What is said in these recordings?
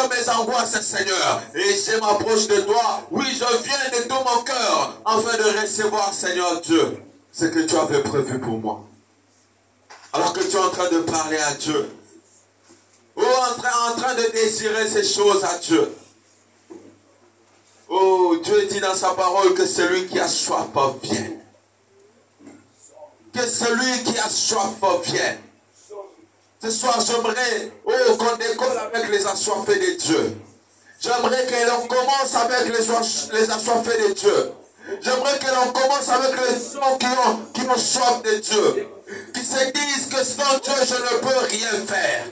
de mes angoisses, Seigneur. Et je m'approche de toi. Oui, je viens de tout mon cœur afin de recevoir, Seigneur Dieu, ce que tu avais prévu pour moi. Alors que tu es en train de parler à Dieu. Ou en train de désirer ces choses à Dieu. Oh, Dieu dit dans sa parole que celui qui a soif vienne. Que celui qui a soif vienne. Ce soir, j'aimerais qu'on décolle avec les assoiffés de Dieu. J'aimerais que l'on commence avec les assoiffés de Dieu. J'aimerais que l'on commence avec les gens qui ont soif de Dieu. Qui se disent que sans Dieu, je ne peux rien faire.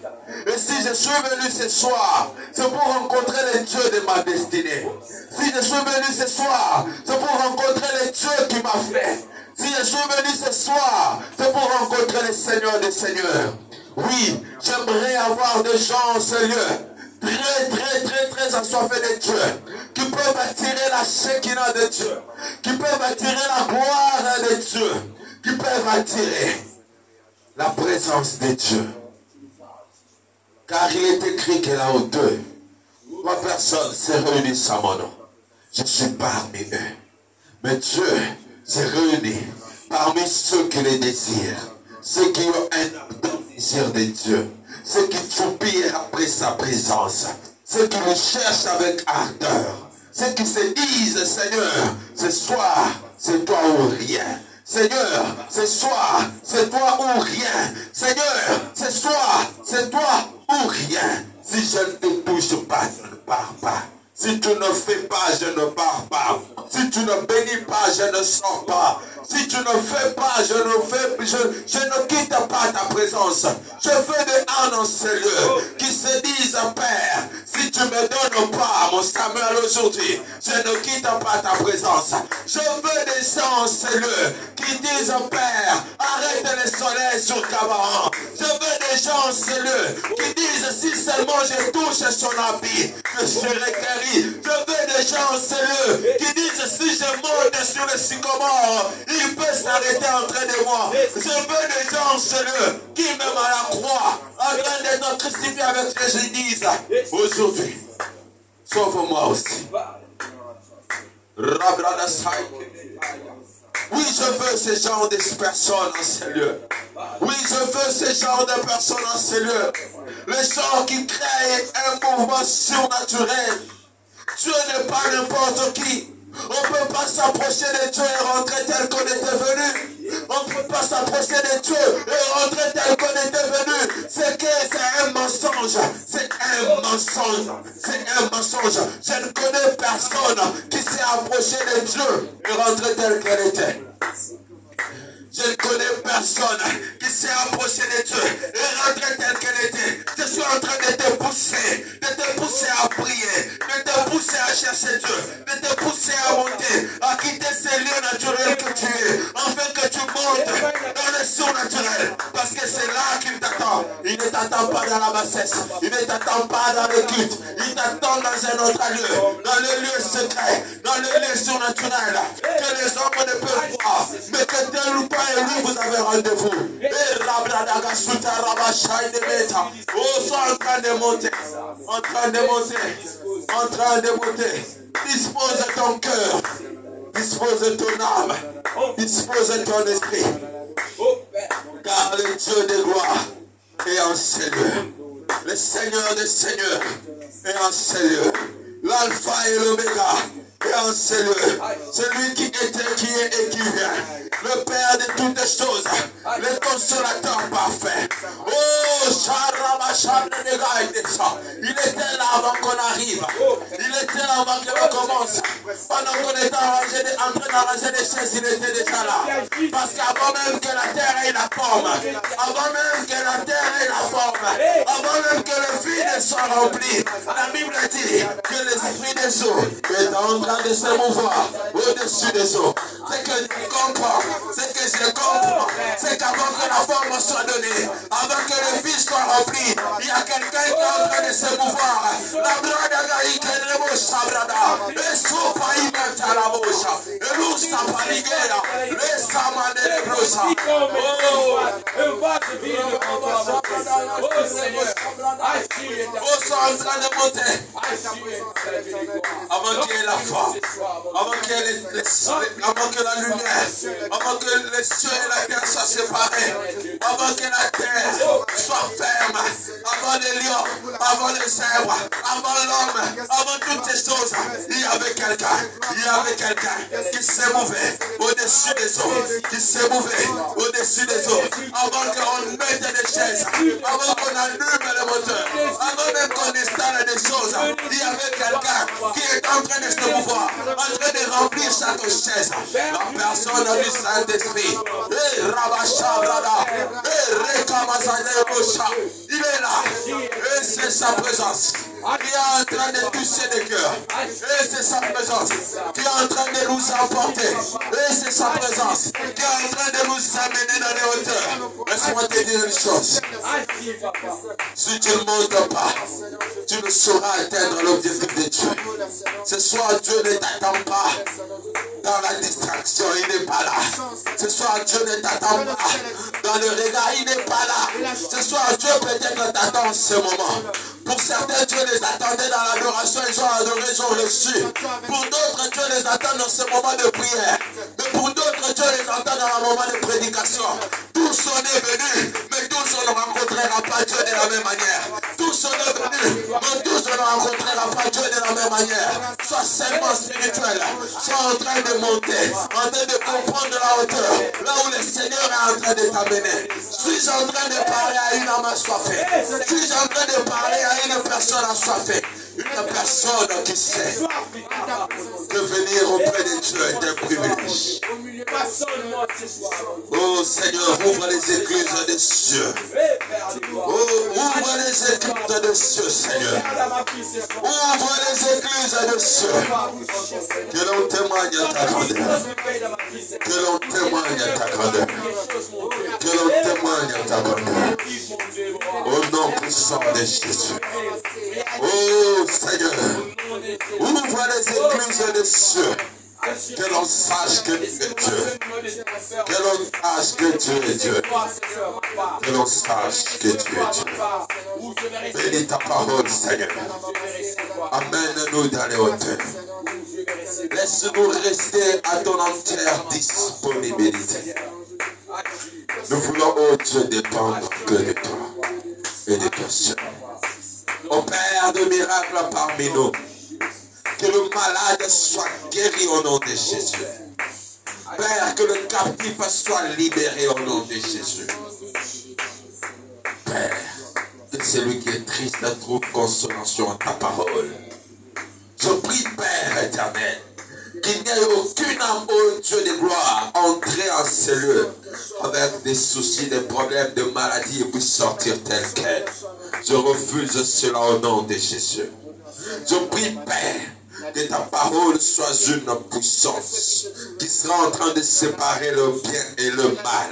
Et si je suis venu ce soir, c'est pour rencontrer le Dieu de ma destinée. Si je suis venu ce soir, c'est pour rencontrer le Dieu qui m'a fait. Si je suis venu ce soir, c'est pour rencontrer le Seigneur des Seigneurs. Oui, j'aimerais avoir des gens en ce lieu, très assoiffés de Dieu, qui peuvent attirer la Shekinah de Dieu, qui peuvent attirer la gloire de Dieu, qui peuvent attirer la présence de Dieu. Car il est écrit que là où deux, trois personnes se réunissent à mon nom, je suis parmi eux. Mais Dieu s'est réuni parmi ceux qui le désirent, ceux qui ont un désir de Dieu, ceux qui soupirent après sa présence, ceux qui le cherchent avec ardeur, ceux qui se disent, Seigneur, ce soir, c'est toi ou rien. Seigneur, ce soir, c'est toi ou rien. Seigneur, ce soir, c'est toi ou rien. Si je ne te touche pas, je ne pars pas. Si tu ne fais pas, je ne pars pas. Si tu ne bénis pas, je ne sors pas. Si tu ne fais pas, je ne quitte pas ta présence. Je veux des ânes en ce lieu qui se disent, Père, si tu ne me donnes pas mon Samuel aujourd'hui, je ne quitte pas ta présence. Je veux des gens en ce lieu qui disent, Père, arrête le soleil sur Cabaran. Je veux des gens en ce lieu qui disent, si seulement je touche son habit, je serai guéri. Je veux des gens en ce lieu qui disent, si je monte sur le sycomore, il peut s'arrêter entre de moi. Je veux des gens en ce lieu qui, même à la croix, en train d'être crucifié avec Jésus, disent, aujourd'hui, sauve-moi aussi. Oui, je veux ce genre de personnes en ce lieu. Oui, je veux ce genre de personnes en ce lieu. Les gens qui créent un mouvement surnaturel. Dieu n'est pas n'importe qui. On ne peut pas s'approcher de Dieu et rentrer tel qu'on était venu. On ne peut pas s'approcher de Dieu et rentrer tel qu'on était venu. C'est un mensonge. C'est un mensonge. C'est un mensonge. Je ne connais personne qui s'est approché de Dieu et rentré tel qu'elle était. Je ne connais personne qui s'est approché de Dieu et rentré tel qu'elle était. Je suis en train de te pousser à prier, de te pousser à chercher Dieu, de te pousser à monter, à quitter ces lieux naturels que tu es, afin que tu montes dans le surnaturel. Parce que c'est là qu'il t'attend. Il ne t'attend pas dans la bassesse, il ne t'attend pas dans le culte, il t'attend dans un autre lieu, dans le lieu secret, dans le lieu surnaturel, que les hommes ne peuvent voir, mais que tel ou pas et lui vous avez rendez-vous. Et Rabradaka Suta Rabashai de Beta. Oh, sois en train de monter, en train de monter, en train de monter. Dispose ton cœur, dispose ton âme, dispose ton esprit. Car le Dieu de gloire est en ce lieu. Le Seigneur des Seigneurs est en ce lieu. L'alpha et l'oméga est en ce lieu. Celui qui était, qui est et qui vient. Le Père de toutes choses. Le consolateur parfait. Oh, il était là avant qu'on arrive. Il était là avant que l'on commence. Pendant qu'on était en train d'arranger les chaises, il était déjà là. Parce qu'avant même que la terre ait la forme, avant même que la terre ait la forme, avant même que le vide soit rempli, la Bible dit que l'esprit des eaux est en train de se mouvoir au-dessus des eaux. C'est que je comprends, c'est que je comprends, c'est qu'avant que la forme soit donnée, avant que le vide soit rempli, il y a quelqu'un qui est en train de se mouvoir. La brada gaïque de boucha brada, le sopa imenta la boucha, le lousta paligera, le samane de brosa. Oh Seigneur, oh en train de monter. Avant qu'il y ait la foi, avant qu'il y ait avant que la lumière, avant que les cieux et la terre soient séparés, avant que la terre soit ferme, avant les lions, avant les zèbres, avant l'homme, avant toutes ces choses, il y avait quelqu'un qui s'est mouvé au-dessus des eaux, qui s'est mouvé au-dessus des eaux, avant qu'on mette des chaises, avant qu'on allume le moteur, avant même qu'on installe des choses, il y avait quelqu'un qui est en train de se mouvoir, en train de remplir chaque chaise. La personne du Saint-Esprit, il est là, et c'est sa présence qui est en train de toucher les cœurs, et c'est sa présence qui est en train de nous emporter, et c'est sa présence qui est en train de nous amener dans les hauteurs. Laisse-moi te dire une chose, si tu ne montes pas, tu ne sauras atteindre l'objectif de Dieu. Ce soir, Dieu ne t'attend pas dans la distraction, il n'est pas là. Ce soir, Dieu ne t'attend pas dans le regard, il n'est pas là. Ce soir, Dieu peut-être t'attend en ce moment. Pour certains, Dieu les attendait dans l'adoration, ils ont adoré, ils ont reçu. Pour d'autres, Dieu les attend dans ce moment de prière. Mais pour d'autres, Dieu les attend dans un moment de prédication. Tous sont venus, mais tous on ne rencontrera pas Dieu de la même manière. Tous sont venus, mais tous on ne rencontrera pas Dieu de la même manière. Sois seulement spirituel, sois en train de monter, en train de comprendre la hauteur, là où le Seigneur est en train de t'amener. Suis-je en train de parler à une âme assoiffée? Suis-je en train de parler à une personne assoiffée? Une personne qui sait que venir auprès de Dieu est un privilège. Oh Seigneur, ouvre les églises des cieux. Oh, ouvre les églises des cieux, Seigneur. Ouvre les églises des cieux. Que l'on témoigne à ta grandeur. Que l'on témoigne à ta grandeur. Que l'on témoigne à ta grandeur. Au nom puissant de Jésus. Oh Seigneur, ouvre les églises des cieux. Que l'on sache que tu es Dieu. Que l'on sache que tu es Dieu. Que l'on sache que tu es Dieu. Bénis ta parole, Seigneur. Amène-nous dans les hauteurs. Laisse-nous rester à ton entière disponibilité. Nous voulons, oh Dieu, dépendre que de toi et de toi seul. Opère de miracles parmi nous. Que le malade soit guéri au nom de Jésus. Père, que le captif soit libéré au nom de Jésus. Père, que celui qui est triste trouve consolation en ta parole. Je prie, Père éternel, qu'il n'y ait aucune âme, ô Dieu de gloire, entrer en ces lieux avec des soucis, des problèmes, de maladies et puisse sortir tel quel. Je refuse cela au nom de Jésus. Je prie, Père, que ta parole soit une puissance qui sera en train de séparer le bien et le mal.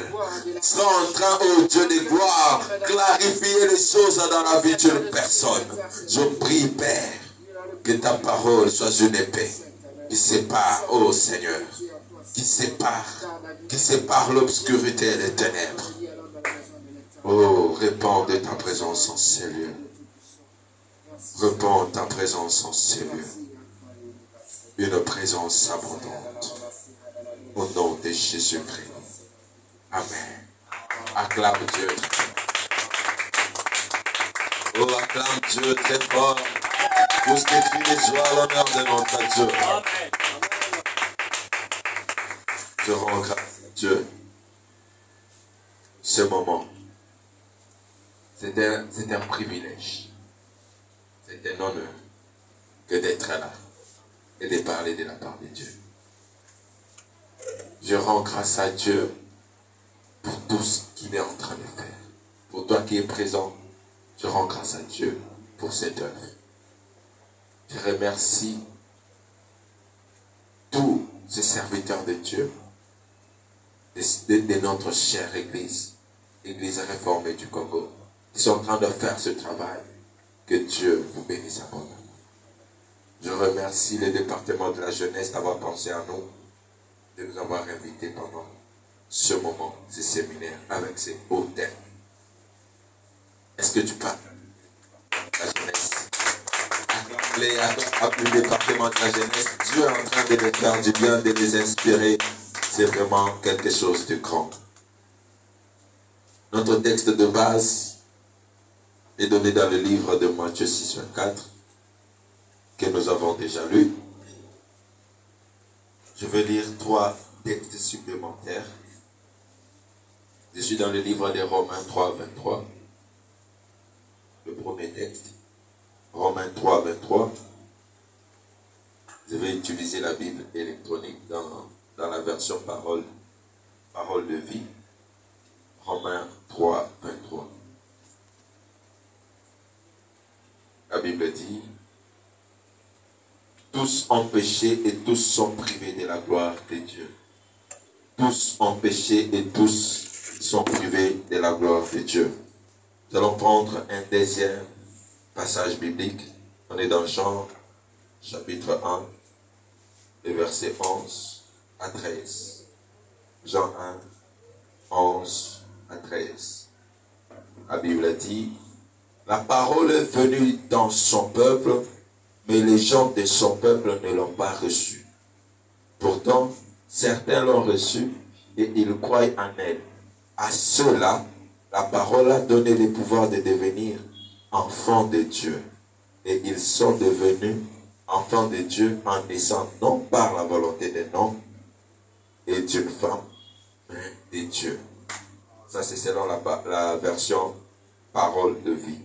Qui sera en train, ô Dieu de gloire, clarifier les choses dans la vie d'une personne. Je prie, Père, que ta parole soit une épée qui sépare, ô Seigneur, qui sépare l'obscurité et les ténèbres. Oh, répands de ta présence en ces lieux. Répands ta présence en ces lieux. Une présence abondante. Au nom de Jésus-Christ. Amen. Acclame Dieu. Oh, acclame Dieu très fort. Pour ce que tu es joie, l'honneur de notre Dieu. Je rends grâce à Dieu. Ce moment. C'est un privilège. C'est un honneur que d'être là et de parler de la part de Dieu. Je rends grâce à Dieu pour tout ce qu'il est en train de faire. Pour toi qui es présent, je rends grâce à Dieu pour cette œuvre. Je remercie tous ces serviteurs de Dieu, de notre chère Église, Église réformée du Congo, qui sont en train de faire ce travail. Que Dieu vous bénisse abondamment. Je remercie le département de la jeunesse d'avoir pensé à nous, de nous avoir invités pendant ce moment, ce séminaire, avec ces hauts thèmes. Est-ce que tu parles? La jeunesse. appelés département de la jeunesse, Dieu est en train de les faire du bien, de les inspirer. C'est vraiment quelque chose de grand. Notre texte de base est donné dans le livre de Matthieu 6, 24, que nous avons déjà lu. Je vais lire 3 textes supplémentaires. Je suis dans le livre de Romains 3, 23. Le premier texte, Romains 3, 23. Je vais utiliser la Bible électronique dans la version parole de vie. Romains 3, 23. La Bible dit, tous ont péché et tous sont privés de la gloire de Dieu. Tous ont péché et tous sont privés de la gloire de Dieu. Nous allons prendre un deuxième passage biblique. On est dans Jean, chapitre 1, les versets 11 à 13. Jean 1, 11 à 13. La Bible dit, la parole est venue dans son peuple, mais les gens de son peuple ne l'ont pas reçue. Pourtant, certains l'ont reçue et ils croient en elle. À ceux-là, la parole a donné le pouvoir de devenir enfants de Dieu. Et ils sont devenus enfants de Dieu en naissant non par la volonté d'un homme et d'une femme, mais de Dieu. Ça, c'est selon la version parole de vie.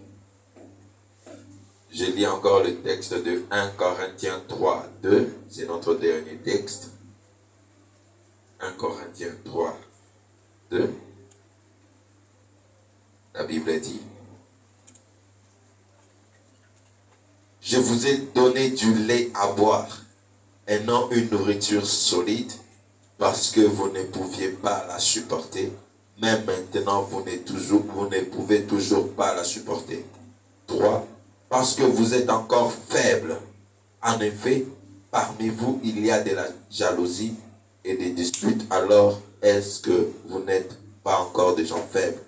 Je lis encore le texte de 1 Corinthiens 3, 2. C'est notre dernier texte. 1 Corinthiens 3, 2. La Bible dit, je vous ai donné du lait à boire et non une nourriture solide parce que vous ne pouviez pas la supporter. Même maintenant, vous ne pouvez toujours pas la supporter. 3. Parce que vous êtes encore faibles. En effet, parmi vous, il y a de la jalousie et des disputes. Alors, est-ce que vous n'êtes pas encore des gens faibles?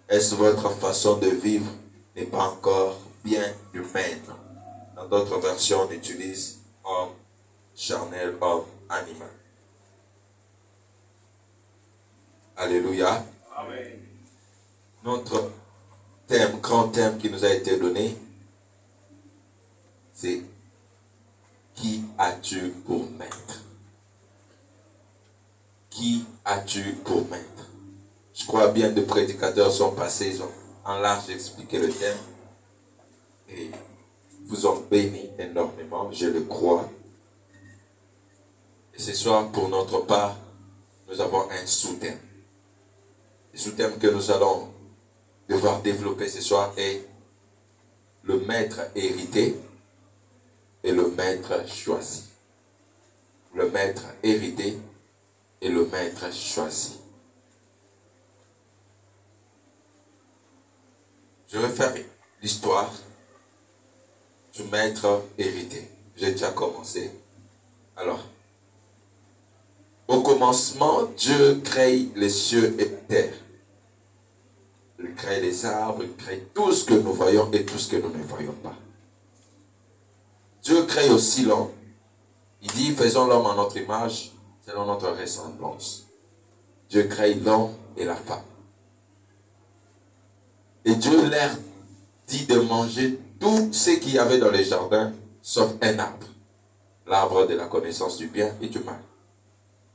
Est-ce que votre façon de vivre n'est pas encore bien humaine? Dans d'autres versions, on utilise homme charnel, homme animal. Alléluia. Amen. Notre thème, grand thème qui nous a été donné, c'est qui as-tu pour maître? Qui as-tu pour maître? Je crois bien de prédicateurs sont passés, ils ont en large expliqué le thème et vous ont béni énormément, je le crois. Et ce soir, pour notre part, nous avons un sous-thème. Le sous-thème que nous allons devoir développer ce soir est le maître hérité et le maître choisi. Le maître hérité et le maître choisi. Je vais faire l'histoire du maître hérité. J'ai déjà commencé. Alors, au commencement, Dieu crée les cieux et la terre. Il crée les arbres, il crée tout ce que nous voyons et tout ce que nous ne voyons pas. Dieu crée aussi l'homme. Il dit, faisons l'homme en notre image, selon notre ressemblance. Dieu crée l'homme et la femme. Et Dieu leur dit de manger tout ce qu'il y avait dans les jardins, sauf un arbre. L'arbre de la connaissance du bien et du mal.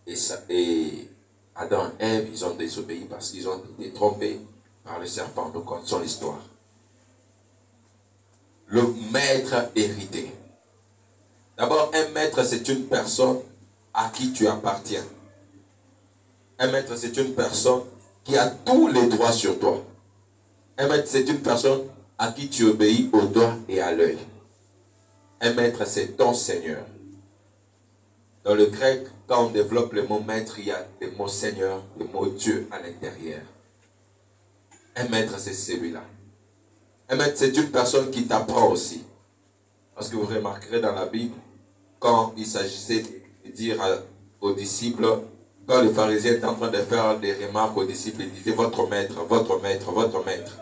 Et Adam et Ève, ils ont désobéi parce qu'ils ont été trompés par le serpent. Nous connaissons l'histoire. Le maître hérité. D'abord, un maître, c'est une personne à qui tu appartiens. Un maître, c'est une personne qui a tous les droits sur toi. Un maître, c'est une personne à qui tu obéis au doigt et à l'œil. Un maître, c'est ton Seigneur. Dans le grec, quand on développe le mot maître, il y a le mot Seigneur, le mot Dieu à l'intérieur. Un maître, c'est celui-là. Un maître, c'est une personne qui t'apprend aussi. Parce que vous remarquerez dans la Bible, quand il s'agissait de dire aux disciples, quand les pharisiens étaient en train de faire des remarques aux disciples, ils disaient votre maître, votre maître, votre maître.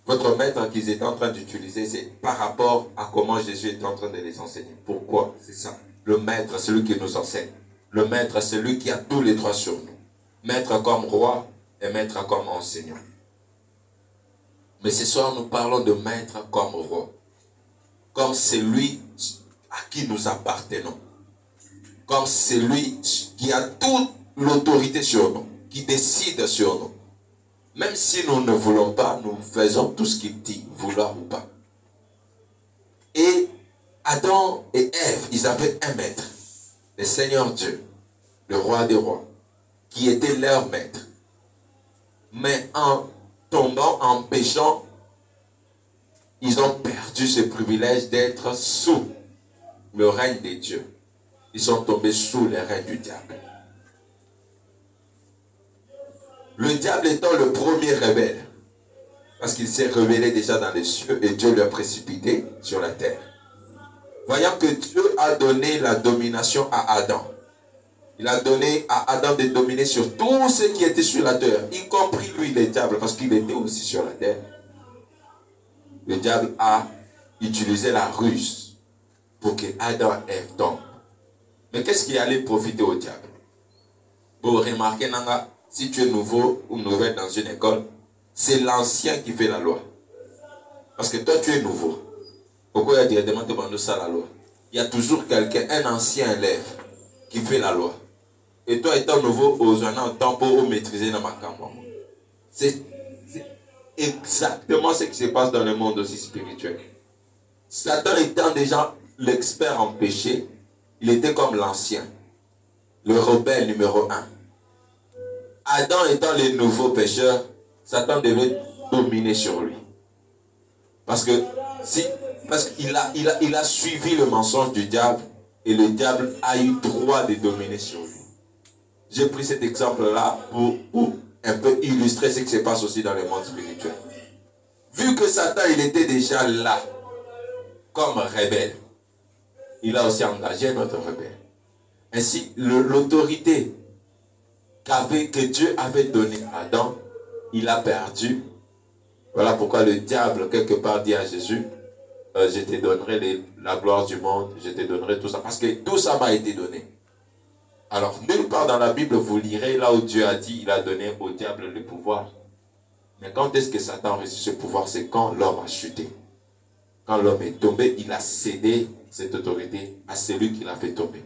votre maître qu'ils étaient en train d'utiliser, c'est par rapport à comment Jésus est en train de les enseigner. Pourquoi? C'est ça. Le maître, celui qui nous enseigne. Le maître, celui qui a tous les droits sur nous. Maître comme roi et maître comme enseignant. Mais ce soir, nous parlons de maître comme roi. Comme celui à qui nous appartenons. Comme celui qui a toute l'autorité sur nous. Qui décide sur nous. Même si nous ne voulons pas, nous faisons tout ce qu'il dit, vouloir ou pas. Et Adam et Ève, ils avaient un maître. Le Seigneur Dieu, le roi des rois, qui était leur maître. Mais en tombant, en péchant, ils ont perdu ce privilège d'être sous le règne de Dieu. Ils sont tombés sous le règne du diable. Le diable étant le premier rebelle, parce qu'il s'est rebellé déjà dans les cieux et Dieu l'a précipité sur la terre. Voyant que Dieu a donné la domination à Adam. Il a donné à Adam de dominer sur tout ce qui était sur la terre, y compris lui, le diable, parce qu'il était aussi sur la terre. Le diable a utilisé la ruse pour que Adam et Ève tombent. Mais qu'est-ce qui allait profiter au diable? Vous remarquez, Nanga, si tu es nouveau ou nouvelle dans une école, c'est l'ancien qui fait la loi. Parce que toi, tu es nouveau. Pourquoi il y a directement demandé ça la loi? Il y a toujours quelqu'un, un ancien élève, qui fait la loi. Et toi, étant nouveau, aux en temps pour maîtriser dans ma campagne. C'est exactement ce qui se passe dans le monde aussi spirituel. Satan étant déjà l'expert en péché, il était comme l'ancien, le rebelle numéro 1. Adam étant le nouveau pécheur, Satan devait dominer sur lui. Parce qu'il a suivi le mensonge du diable et le diable a eu droit de dominer sur lui. J'ai pris cet exemple-là pour un peu illustrer ce qui se passe aussi dans le monde spirituel. Vu que Satan, il était déjà là, comme rebelle, il a aussi engagé notre rebelle. Ainsi, l'autorité que Dieu avait donnée à Adam, il a perdu. Voilà pourquoi le diable, quelque part, dit à Jésus, je te donnerai la gloire du monde, je te donnerai tout ça. Parce que tout ça m'a été donné. Alors, nulle part dans la Bible, vous lirez là où Dieu a dit, il a donné au diable le pouvoir. Mais quand est-ce que Satan a reçu ce pouvoir? C'est quand l'homme a chuté. Quand l'homme est tombé, il a cédé cette autorité à celui qui l'a fait tomber.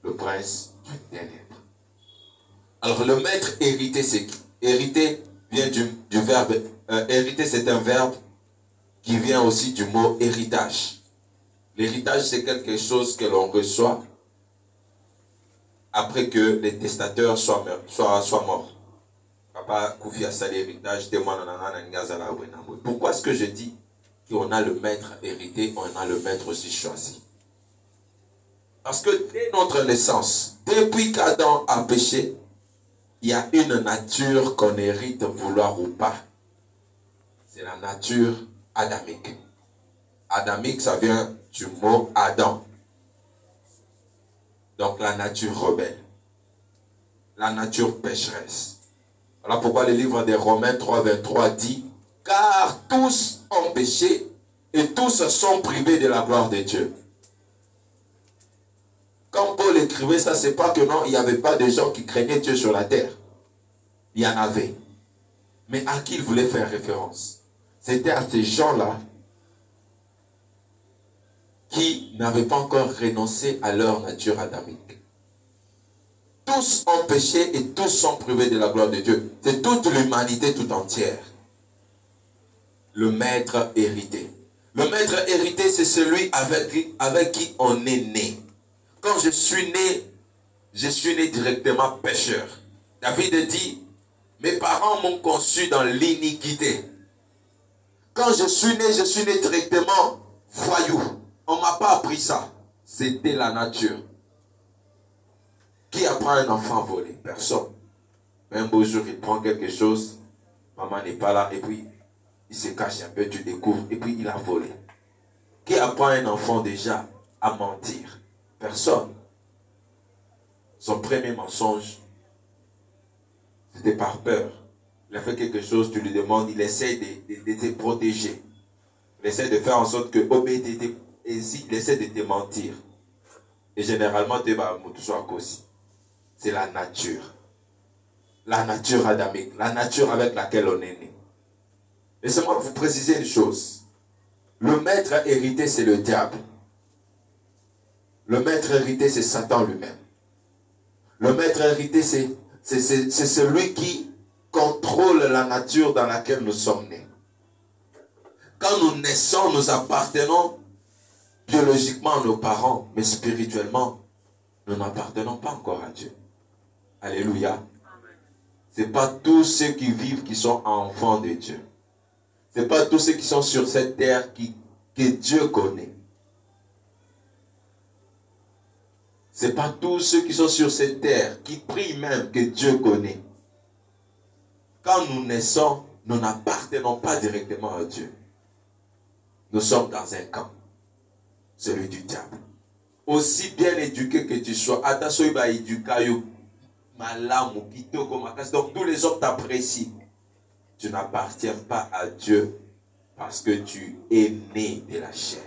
Le prince du ténèbre. Alors, le maître hérité, c'est qui? Hérité vient du verbe. Hériter, c'est un verbe qui vient aussi du mot héritage. L'héritage, c'est quelque chose que l'on reçoit après que les testateurs soient morts. Papa Koufi a sali héritage, pourquoi est-ce que je dis qu'on a le maître hérité, on a le maître aussi choisi? Parce que dès notre naissance, depuis qu'Adam a péché, il y a une nature qu'on hérite, vouloir ou pas. C'est la nature adamique. Adamique, ça vient du mot Adam. Donc la nature rebelle. La nature pécheresse. Voilà pourquoi le livre des Romains 3,23 dit: car tous ont péché et tous sont privés de la gloire de Dieu. Quand Paul écrivait ça, c'est pas que non, il n'y avait pas de gens qui craignaient Dieu sur la terre. Il y en avait. Mais à qui il voulait faire référence? C'était à ces gens-là qui n'avaient pas encore renoncé à leur nature adamique. Tous ont péché et tous sont privés de la gloire de Dieu. C'est toute l'humanité tout entière. Le maître hérité. Le maître hérité, c'est celui avec qui on est né. Quand je suis né directement pécheur. David dit, mes parents m'ont conçu dans l'iniquité. Quand je suis né directement voyou. On ne m'a pas appris ça. C'était la nature. Qui apprend un enfant à voler? Personne. Un beau jour, il prend quelque chose. Maman n'est pas là. Et puis, il se cache un peu. Tu découvres. Et puis, il a volé. Qui apprend un enfant déjà à mentir? Personne. Son premier mensonge, c'était par peur. il a fait quelque chose, tu lui demandes, il essaie de te protéger. Il essaie de faire en sorte que il essaie de te mentir. Et généralement, c'est la nature. La nature adamique, la nature avec laquelle on est né. Laissez-moi vous préciser une chose. Le maître hérité, c'est le diable. Le maître hérité, c'est Satan lui-même. Le maître hérité, c'est celui qui contrôle la nature dans laquelle nous sommes nés. Quand nous naissons, nous appartenons biologiquement à nos parents, mais spirituellement, nous n'appartenons pas encore à Dieu. Alléluia. Ce n'est pas tous ceux qui vivent qui sont enfants de Dieu. Ce n'est pas tous ceux qui sont sur cette terre que Dieu connaît. Ce n'est pas tous ceux qui sont sur cette terre, qui prient même, que Dieu connaît. Quand nous naissons, nous n'appartenons pas directement à Dieu. Nous sommes dans un camp, celui du diable. Aussi bien éduqué que tu sois, attention, il va éduquer, donc tous les hommes t'apprécient. Tu n'appartiens pas à Dieu parce que tu es né de la chair.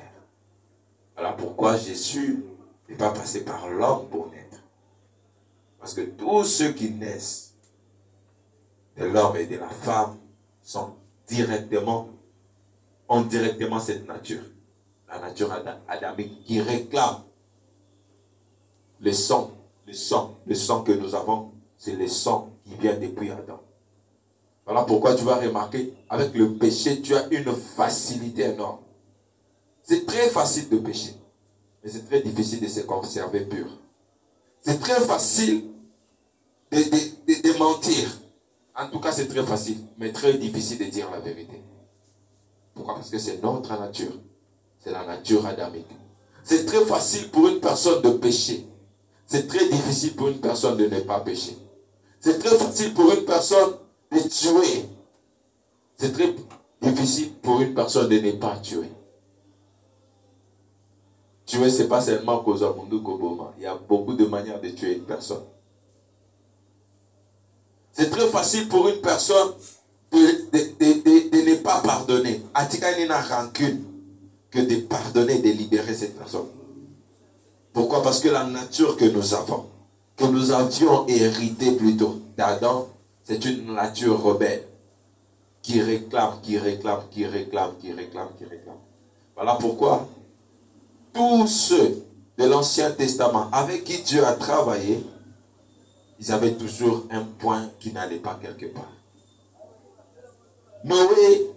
Voilà pourquoi Jésus n'est pas passé par l'homme pour naître. Parce que tous ceux qui naissent de l'homme et de la femme ont directement cette nature. La nature adamique qui réclame le sang que nous avons, c'est le sang qui vient depuis Adam. Voilà pourquoi tu vas remarquer, avec le péché, tu as une facilité énorme. C'est très facile de pécher, mais c'est très difficile de se conserver pur. C'est très facile de mentir. En tout cas, c'est très facile, mais très difficile de dire la vérité. Pourquoi? Parce que c'est notre nature. C'est la nature adamique. C'est très facile pour une personne de pécher. C'est très difficile pour une personne de ne pas pécher. C'est très facile pour une personne de tuer. C'est très difficile pour une personne de ne pas tuer. Tuer, ce n'est pas seulement cause à Mundu Koboma. Il y a beaucoup de manières de tuer une personne. C'est très facile pour une personne de ne pas pardonner. Atika n'a rancune que de pardonner, de libérer cette personne. Pourquoi? Parce que la nature que nous avons, que nous avions hérité plutôt d'Adam, c'est une nature rebelle qui réclame. Voilà pourquoi tous ceux de l'Ancien Testament avec qui Dieu a travaillé, ils avaient toujours un point qui n'allait pas quelque part. Noé,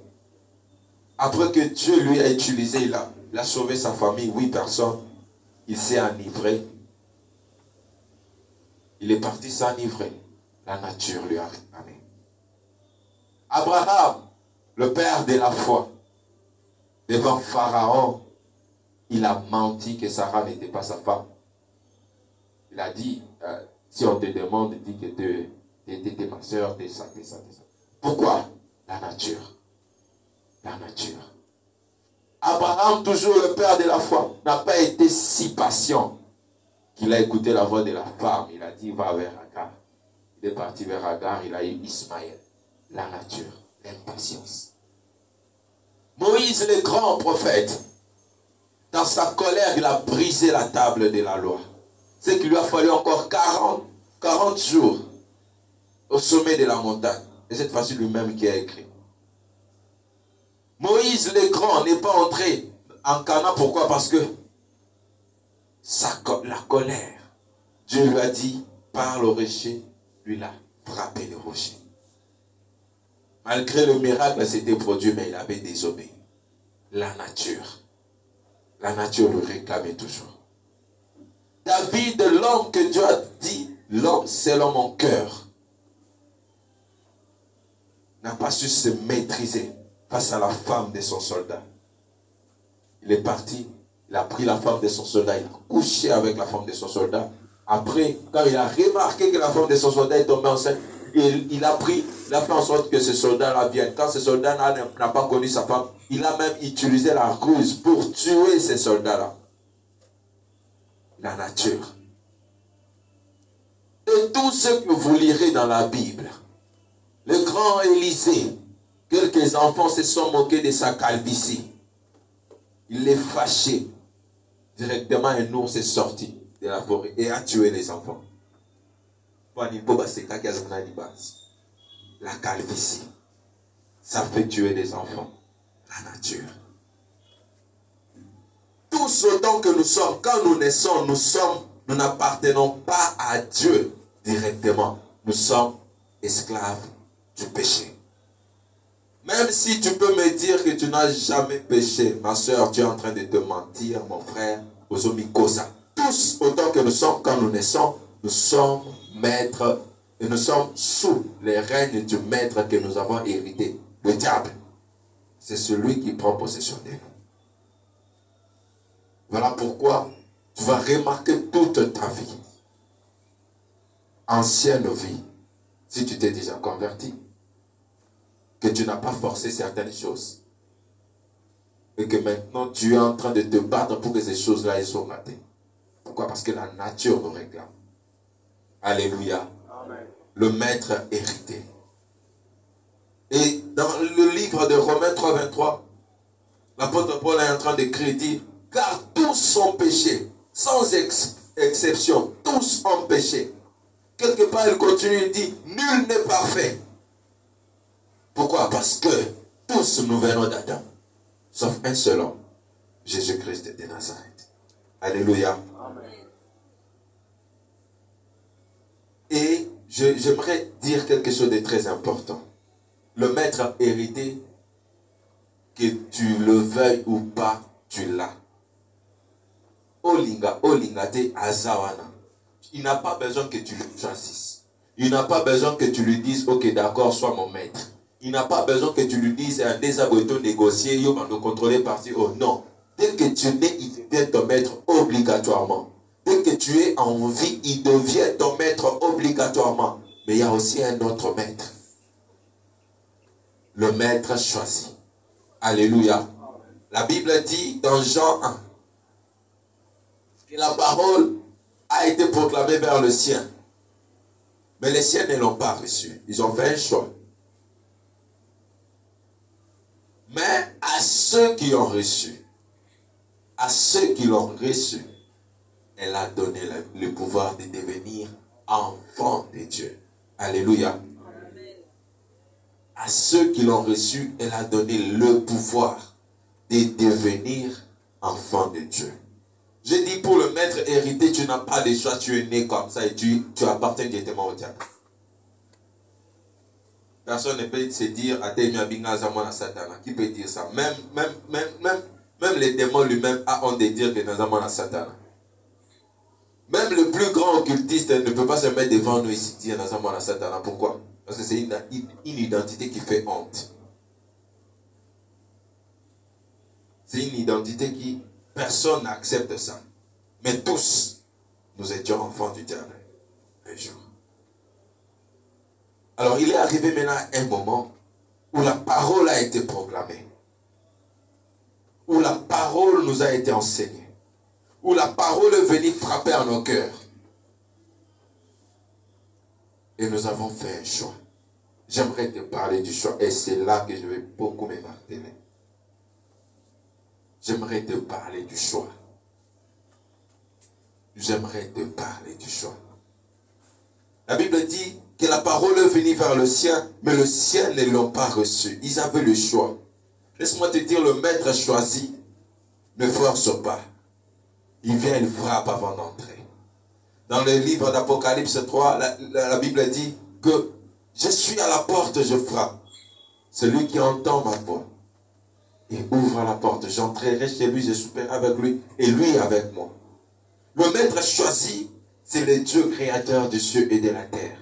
après que Dieu lui a utilisé, il a sauvé sa famille, 8 personnes, il s'est enivré. Il est parti s'enivrer. La nature lui a réclamé. Abraham, le père de la foi, devant Pharaon, il a menti que Sarah n'était pas sa femme. Il a dit, si on te demande, dis que tu es ma soeur, t'es ça. Pourquoi? La nature. La nature. Abraham, toujours le père de la foi, n'a pas été si patient qu'il a écouté la voix de la femme. Il a dit, va vers Agar. Il est parti vers Agar, il a eu Ismaël. La nature, l'impatience. Moïse, le grand prophète, dans sa colère, il a brisé la table de la loi. C'est qu'il lui a fallu encore 40 jours au sommet de la montagne. Et cette fois-ci, lui-même qui a écrit. Moïse le grand n'est pas entré en Canaan. Pourquoi? Parce que la colère. Dieu lui a dit, parle au rocher. Lui, il a frappé le rocher. Malgré le miracle, c'était produit, mais il avait désobéi. La nature. La nature le réclamait toujours. David, l'homme que Dieu a dit, l'homme, c'est l'homme en cœur, n'a pas su se maîtriser face à la femme de son soldat. Il est parti, il a pris la femme de son soldat, il a couché avec la femme de son soldat. Après, quand il a remarqué que la femme de son soldat est tombée enceinte, il a fait en sorte que ce soldat-là vienne. Quand ce soldat-là n'a pas connu sa femme, il a même utilisé la ruse pour tuer ces soldats-là. La nature. Et tout ce que vous lirez dans la Bible, Le grand Élisée, quelques enfants se sont moqués de sa calvitie. Il les fâchait. Directement, un ours est sorti de la forêt et a tué les enfants. La calvitie, ça fait tuer des enfants. La nature. Tous autant que nous sommes, quand nous naissons, nous n'appartenons pas à Dieu directement. Nous sommes esclaves du péché. Même si tu peux me dire que tu n'as jamais péché, ma soeur, tu es en train de te mentir, mon frère, Ozomikosa. Tous autant que nous sommes, quand nous naissons, nous sommes maîtres et nous sommes sous les règnes du maître que nous avons hérité, le diable. C'est celui qui prend possession de nous. Voilà pourquoi tu vas remarquer toute ta vie, ancienne vie, si tu t'es déjà converti, que tu n'as pas forcé certaines choses. Et que maintenant tu es en train de te battre pour que ces choses-là soient ratées. Pourquoi? Parce que la nature nous réclame. Alléluia. Amen. Le maître hérité. Et dans le livre de Romains 3:23, l'apôtre Paul est en train d'écrire, dit, car tous ont péché, sans exception, tous ont péché. Quelque part, il continue, il dit, nul n'est parfait. Pourquoi? Parce que tous nous venons d'Adam, sauf un seul homme, Jésus-Christ de Nazareth. Alléluia. Amen. Et j'aimerais dire quelque chose de très important. Le maître hérité, que tu le veuilles ou pas, tu l'as. Olinga te azawana. Il n'a pas besoin que tu le choisisses. Il n'a pas besoin que tu lui dises, ok, d'accord, sois mon maître. Il n'a pas besoin que tu lui dises un désabonnement négocié, il va nous contrôler parti. Oh non. Dès que tu nais, il devient ton maître obligatoirement. Dès que tu es en vie, il devient ton maître obligatoirement. Mais il y a aussi un autre maître. Le maître choisi. Alléluia. La Bible dit dans Jean 1 que la parole a été proclamée vers le sien. Mais les siens ne l'ont pas reçu. Ils ont fait un choix. Mais à ceux qui ont reçu, elle a donné le pouvoir de devenir enfants de Dieu. Alléluia. Amen. À ceux qui l'ont reçu, elle a donné le pouvoir de devenir enfants de Dieu. Je dis pour le maître hérité, tu n'as pas de choix, tu es né comme ça et tu appartiens directement au diable. Personne ne peut se dire, qui peut dire ça? Même les démons lui-même ont de dire que nous avons la Satan. Même le plus grand occultiste ne peut pas se mettre devant nous ici et dire nous avons la Satan. Pourquoi? Parce que c'est une identité qui fait honte. C'est une identité qui, personne n'accepte ça. Mais tous, nous étions enfants du diable un jour. Alors il est arrivé maintenant un moment où la parole a été proclamée. Où la parole nous a été enseignée. Où la parole est venue frapper en nos cœurs. Et nous avons fait un choix. J'aimerais te parler du choix. Et c'est là que je vais beaucoup me marteler. J'aimerais te parler du choix. J'aimerais te parler du choix. La Bible dit que la parole est venue vers le sien, mais le sien ne l'ont pas reçu. Ils avaient le choix. Laisse-moi te dire, le maître choisi ne force pas. Il vient, il frappe avant d'entrer. Dans le livre d'Apocalypse 3, la Bible dit que je suis à la porte, je frappe. Celui qui entend ma voix et ouvre la porte, j'entrerai chez lui, je souperai avec lui et lui avec moi. Le maître choisi, c'est le Dieu créateur du ciel et de la terre.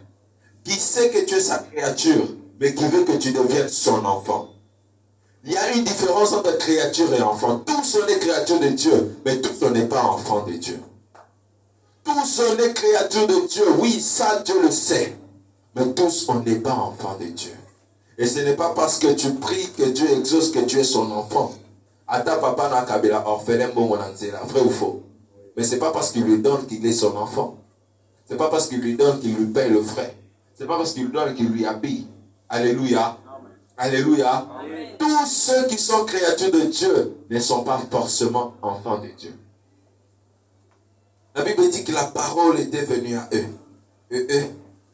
Qui sait que tu es sa créature, mais qui veut que tu deviennes son enfant. Il y a une différence entre créature et enfant. Tous on est créature de Dieu, mais tous on n'est pas enfant de Dieu. Tous on est créature de Dieu, oui, ça Dieu le sait. Mais tous on n'est pas enfant de Dieu. Et ce n'est pas parce que tu pries que Dieu exauce que tu es son enfant. Ata papa na kabela orphelin bon onanzela, vrai ou faux? Mais ce n'est pas parce qu'il lui donne qu'il est son enfant. Ce n'est pas parce qu'il lui donne qu'il lui paye le frais. Ce n'est pas parce qu'il lui donne qu'il lui habille. Alléluia. Alléluia. Amen. Tous ceux qui sont créatures de Dieu ne sont pas forcément enfants de Dieu. La Bible dit que la parole était venue à eux. Et eux,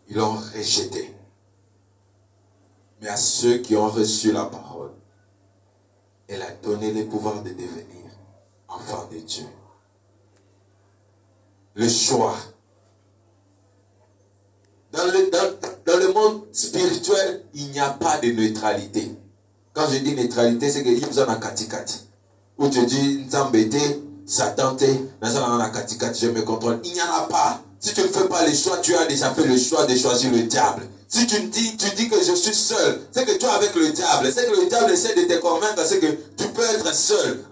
ils l'ont rejetée. Mais à ceux qui ont reçu la parole, elle a donné le pouvoir de devenir enfants de Dieu. Le choix. Dans le monde spirituel, il n'y a pas de neutralité. Quand je dis neutralité, c'est qu'il y a besoin d'un kati-kati. Où tu dis, Nzambete, Satan, je me contrôle. Il n'y en a pas. Si tu ne fais pas les choix, tu as déjà fait le choix de choisir le diable. Si tu dis que je suis seul, c'est que tu es avec le diable. C'est que le diable essaie de te convaincre, c'est que tu peux être seul.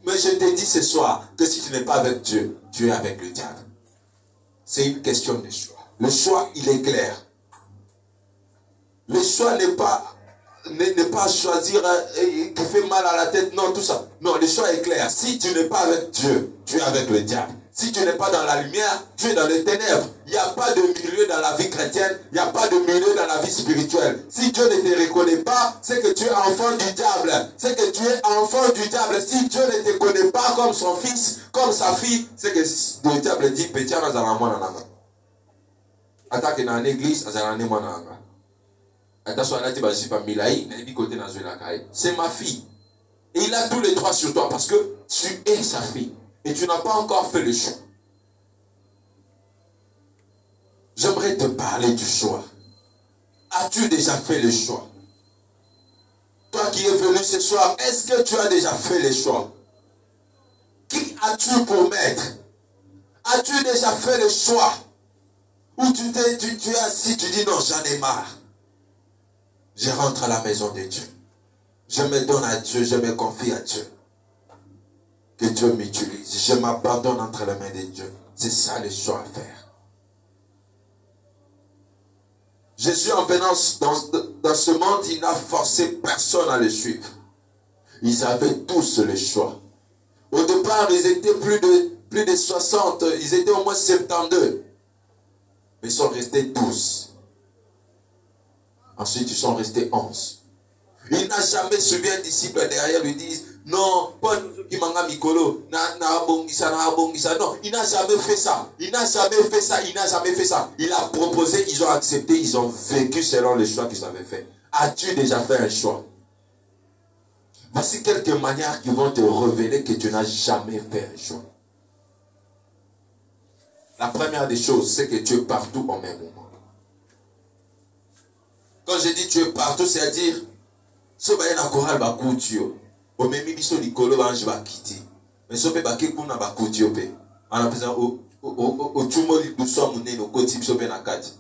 Mais je te dis ce soir que si tu n'es pas avec Dieu, tu es avec le diable. C'est une question de choix. Le choix, il est clair. Le choix n'est pas choisir qui fait mal à la tête, non, tout ça. Non, le choix est clair. Si tu n'es pas avec Dieu, tu es avec le diable. Si tu n'es pas dans la lumière, tu es dans les ténèbres. Il n'y a pas de milieu dans la vie chrétienne, il n'y a pas de milieu dans la vie spirituelle. Si Dieu ne te reconnaît pas, c'est que tu es enfant du diable. C'est que tu es enfant du diable. Si Dieu ne te connaît pas comme son fils, comme sa fille, c'est que le diable dit, attaque dans l'église, c'est ma fille. Et il a tous les droits sur toi parce que tu es sa fille. Et tu n'as pas encore fait le choix. J'aimerais te parler du choix. As-tu déjà fait le choix? Toi qui es venu ce soir, est-ce que tu as déjà fait le choix? Qui as-tu pour maître? As-tu déjà fait le choix? Ou tu es assis, tu dis non, j'en ai marre. Je rentre à la maison de Dieu. Je me donne à Dieu, je me confie à Dieu. Que Dieu m'utilise. Je m'abandonne entre les mains de Dieu. C'est ça le choix à faire. Jésus, en venant dans ce monde, il n'a forcé personne à le suivre. Ils avaient tous le choix. Au départ, ils étaient plus de 60. Ils étaient au moins 72. Mais ils sont restés 12. Ensuite, ils sont restés 11. Il n'a jamais suivi un disciple derrière lui dire non, pas qui manga mikolo, non, il n'a jamais fait ça. Il n'a jamais fait ça. Il n'a jamais fait ça. Il a proposé, ils ont accepté, ils ont vécu selon les choix qu'ils avaient fait. As-tu déjà fait un choix? Voici quelques manières qui vont te révéler que tu n'as jamais fait un choix. La première des choses, c'est que tu es partout au même moment. Quand je dis tu es partout, c'est-à-dire, ce que tu as choral bakutio, au même biso likolo banji bakiti, mais ce que tu as kuna bakutio pe, en appelant au chumo libuso mune no koti biso pe nakati.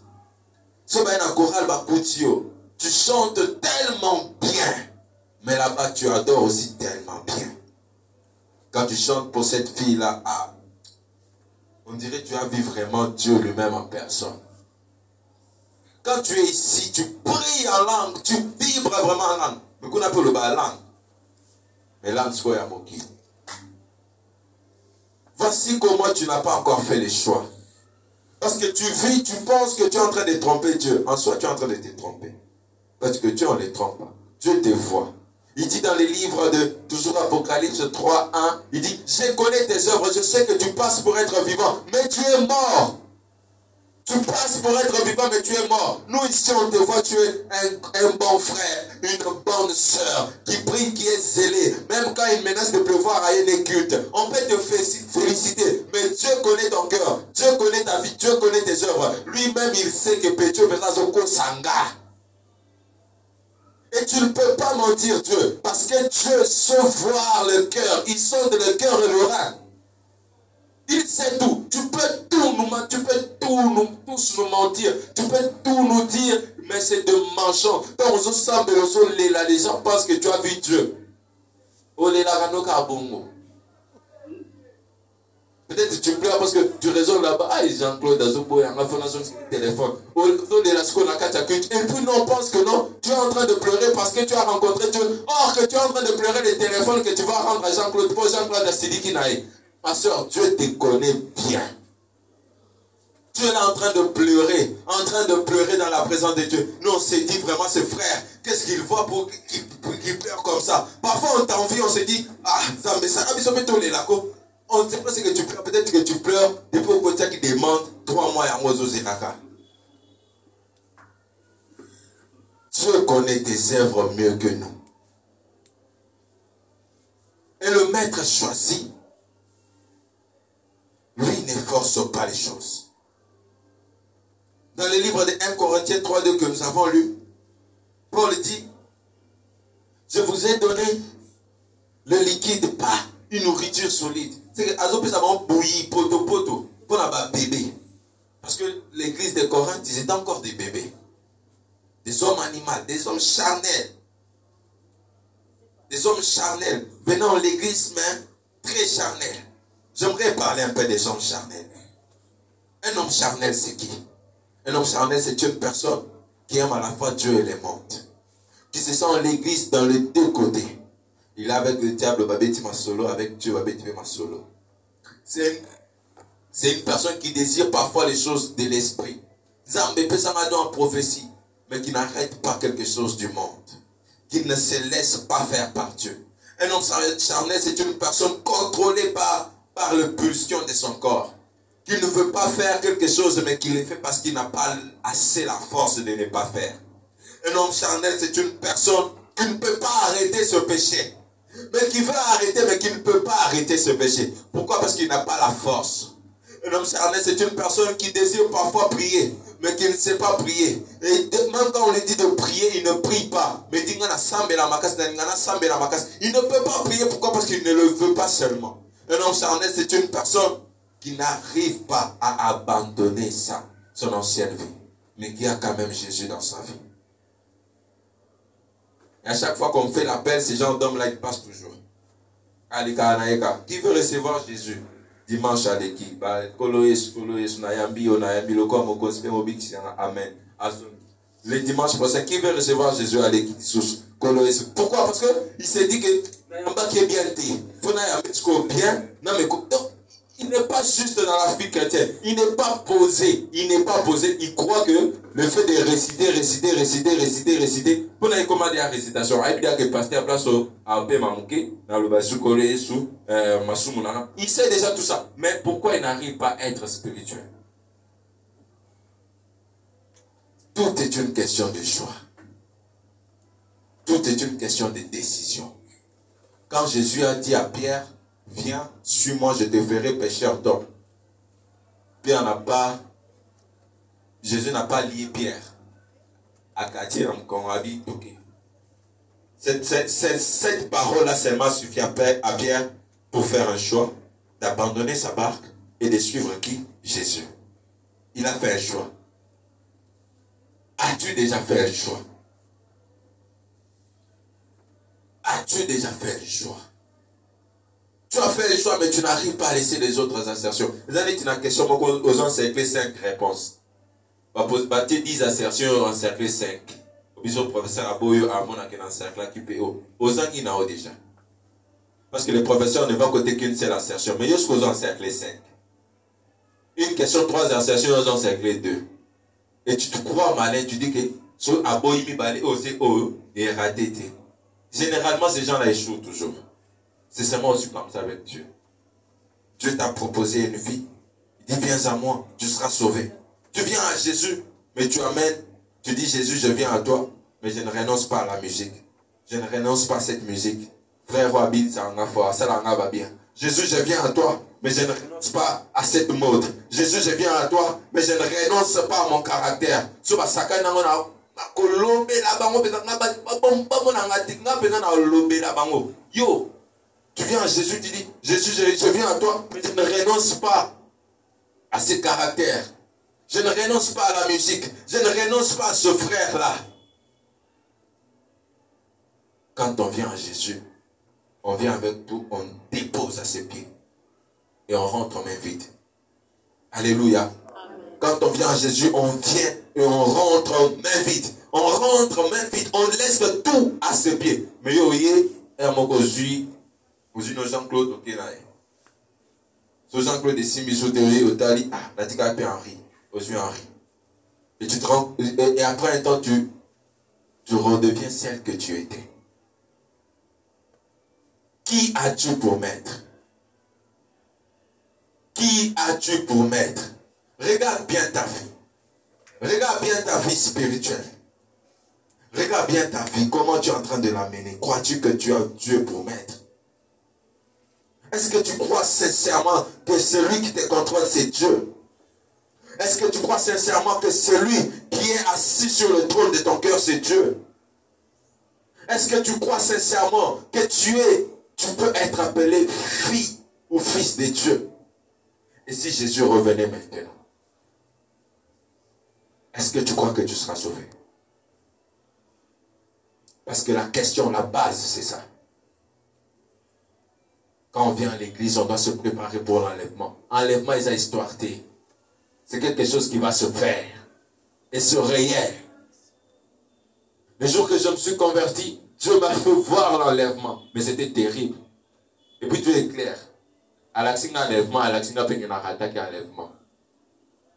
Ce que tu as choral bakutio, tu chantes tellement bien, mais là-bas tu adores aussi tellement bien. Quand tu chantes pour cette fille-là, ah, on dirait que tu as vu vraiment Dieu lui-même en personne. Quand tu es ici, tu pries en langue, tu vibres vraiment en langue. Mais qu'on appelle le bas langue. Mais langue, c'est quoi, Moki? Voici comment tu n'as pas encore fait les choix. Parce que tu vis, tu penses que tu es en train de tromper Dieu. En soi, tu es en train de te tromper. Parce que Dieu, on ne les trompe pas. Dieu te voit. Il dit dans les livres de toujours Apocalypse 3, 1, il dit, je connais tes œuvres, je sais que tu passes pour être vivant, mais tu es mort. Tu passes pour être vivant, mais tu es mort. Nous ici, on te voit, tu es un bon frère, une bonne sœur, qui prie, qui est zélé. Même quand il menace de pleuvoir à une culte, on peut te féliciter. Mais Dieu connaît ton cœur, Dieu connaît ta vie, Dieu connaît tes œuvres. Lui-même, il sait que Dieu verra son sanga. Et tu ne peux pas mentir Dieu, parce que Dieu sait voir le cœur. Il sonde le cœur et le rein. Il sait tout. Tu peux tous nous mentir. Tu peux tout nous dire, mais c'est de mensonge. Quand on se semble, les gens pensent que tu as vu Dieu. Peut-être tu pleures parce que tu raisonnes là-bas. Ah, Jean-Claude Azobo, il a fait son téléphone. Et puis non, on pense que non, tu es en train de pleurer parce que tu as rencontré Dieu. Or que tu es en train de pleurer le téléphone que tu vas rendre à Jean-Claude pour Jean-Claude Asidiki Naï. Ma soeur, Dieu te connaît bien. Tu es là en train de pleurer dans la présence de Dieu. Nous, on s'est dit vraiment, ce frère, qu'est-ce qu'il voit pour qu'il pleure comme ça? Parfois, on t'envie, on se dit, ah, ça me ça on ne sait pas ce que tu pleures. Peut-être que tu pleures depuis au côté qui demande 3 mois à Mozo Zinaka. Dieu connaît tes œuvres mieux que nous. Et le maître choisi, lui, ne force pas les choses. Dans le livre de 1 Corinthiens 3:2 que nous avons lu, Paul dit, je vous ai donné le liquide, pas une nourriture solide. C'est que nous avons bouilli, poto, pour un bébé. Parce que l'église de Corinthe, ils étaient encore des bébés. Des hommes animaux, des hommes charnels. Des hommes charnels. Venant à l'église, mais très charnels. J'aimerais parler un peu des hommes charnels. Un homme charnel, c'est qui? Un homme charnel, c'est une personne qui aime à la fois Dieu et les mondes. Qui se sent en l'église dans les deux côtés. Il est avec le diable, Babeti Masolo, avec Dieu, Babeti Masolo. C'est une personne qui désire parfois les choses de l'esprit. Zambé peut s'en aller en prophétie, mais qui n'arrête pas quelque chose du monde. Qui ne se laisse pas faire par Dieu. Un homme charnel, c'est une personne contrôlée par la pulsion de son corps. Qui ne veut pas faire quelque chose, mais qui le fait parce qu'il n'a pas assez la force de ne pas faire. Un homme charnel, c'est une personne qui ne peut pas arrêter ce péché. Mais qui veut arrêter, mais qui ne peut pas arrêter ce péché. Pourquoi? Parce qu'il n'a pas la force. Un homme charnel, c'est une personne qui désire parfois prier, mais qui ne sait pas prier. Et même quand on lui dit de prier, il ne prie pas. Mais il ne peut pas prier. Pourquoi? Parce qu'il ne le veut pas seulement. Un homme charnel, c'est une personne qui n'arrive pas à abandonner son ancienne vie, mais qui a quand même Jésus dans sa vie. Et à chaque fois qu'on fait l'appel, ces gens d'hommes-là, ils passent toujours. Qui veut recevoir Jésus? Dimanche à l'équipe. Amen. Le dimanche prochain, qui veut recevoir Jésus à l'équipe? Pourquoi? Parce qu'il s'est dit que qui est bien dit. Il n'est pas juste dans la vie chrétienne. Il n'est pas posé. Il croit que le fait de réciter. Pour nous commander la récitation. Il sait déjà tout ça. Mais pourquoi il n'arrive pas à être spirituel? Tout est une question de choix. Tout est une question de décision. Quand Jésus a dit à Pierre, viens, suis-moi, je te ferai pécheur d'homme. Jésus n'a pas lié Pierre à Kati en Kongabi. Cette parole-là seulement suffit à Pierre pour faire un choix d'abandonner sa barque et de suivre qui? Jésus. Il a fait un choix. As-tu déjà fait un choix? As-tu déjà fait un choix? Tu as fait le choix, mais tu n'arrives pas à laisser les autres assertions. Vous avez dit une question, aux encerclés 5 réponses. On va poser 10 assertions, encercler 5. Le professeur Aboyo a mon encercler qui peut. Aux encerclés déjà. Parce que le professeur ne va côté qu'une seule assertion. Mais il y a encercler 5. Une question, 3 assertions, aux encercler 2. Et tu te crois malin, tu dis que sur Aboyo, il va aller oser et rater. Généralement, ces gens-là échouent toujours. C'est seulement aussi comme ça avec Dieu. Dieu t'a proposé une vie. Il dit, viens à moi, tu seras sauvé. Tu viens à Jésus, mais tu amènes. Tu dis, Jésus, je viens à toi, mais je ne renonce pas à la musique. Je ne renonce pas à cette musique. Frère Wabi, ça va bien. Jésus, je viens à toi, mais je ne renonce pas à cette mode. Jésus, je viens à toi, mais je ne renonce pas à mon caractère. Yo, tu viens à Jésus, tu dis, Jésus, je viens à toi, mais je ne renonce pas à ce caractère. Je ne renonce pas à la musique. Je ne renonce pas à ce frère-là. Quand on vient à Jésus, on vient avec tout, on dépose à ses pieds. Et on rentre en main vide. Alléluia. Amen. Quand on vient à Jésus, on vient et on rentre en main vide. On rentre en main vide. On laisse tout à ses pieds. Mais yo, Jean-Claude, ok, là. Jean-Claude de Simiso Théorie, Otali, Natika Henri. Josué Henri. Et, et après un temps, tu redeviens celle que tu étais. Qui as-tu pour maître? Qui as-tu pour maître? Regarde bien ta vie. Regarde bien ta vie spirituelle. Regarde bien ta vie. Comment tu es en train de la mener? Crois-tu que tu as Dieu pour maître? Est-ce que tu crois sincèrement que celui qui te contrôle, c'est Dieu? Est-ce que tu crois sincèrement que celui qui est assis sur le trône de ton cœur, c'est Dieu? Est-ce que tu crois sincèrement que tu peux être appelé fille ou fils de Dieu? Et si Jésus revenait maintenant, est-ce que tu crois que tu seras sauvé? Parce que la question, la base, c'est ça. Quand on vient à l'église, on doit se préparer pour l'enlèvement. Enlèvement, ils ont histoire. C'est quelque chose qui va se faire. Et c'est réel. Le jour que je me suis converti, Dieu m'a fait voir l'enlèvement. Mais c'était terrible. Et puis Dieu est clair. À l'action d'enlèvement, à l'action d'enlèvement.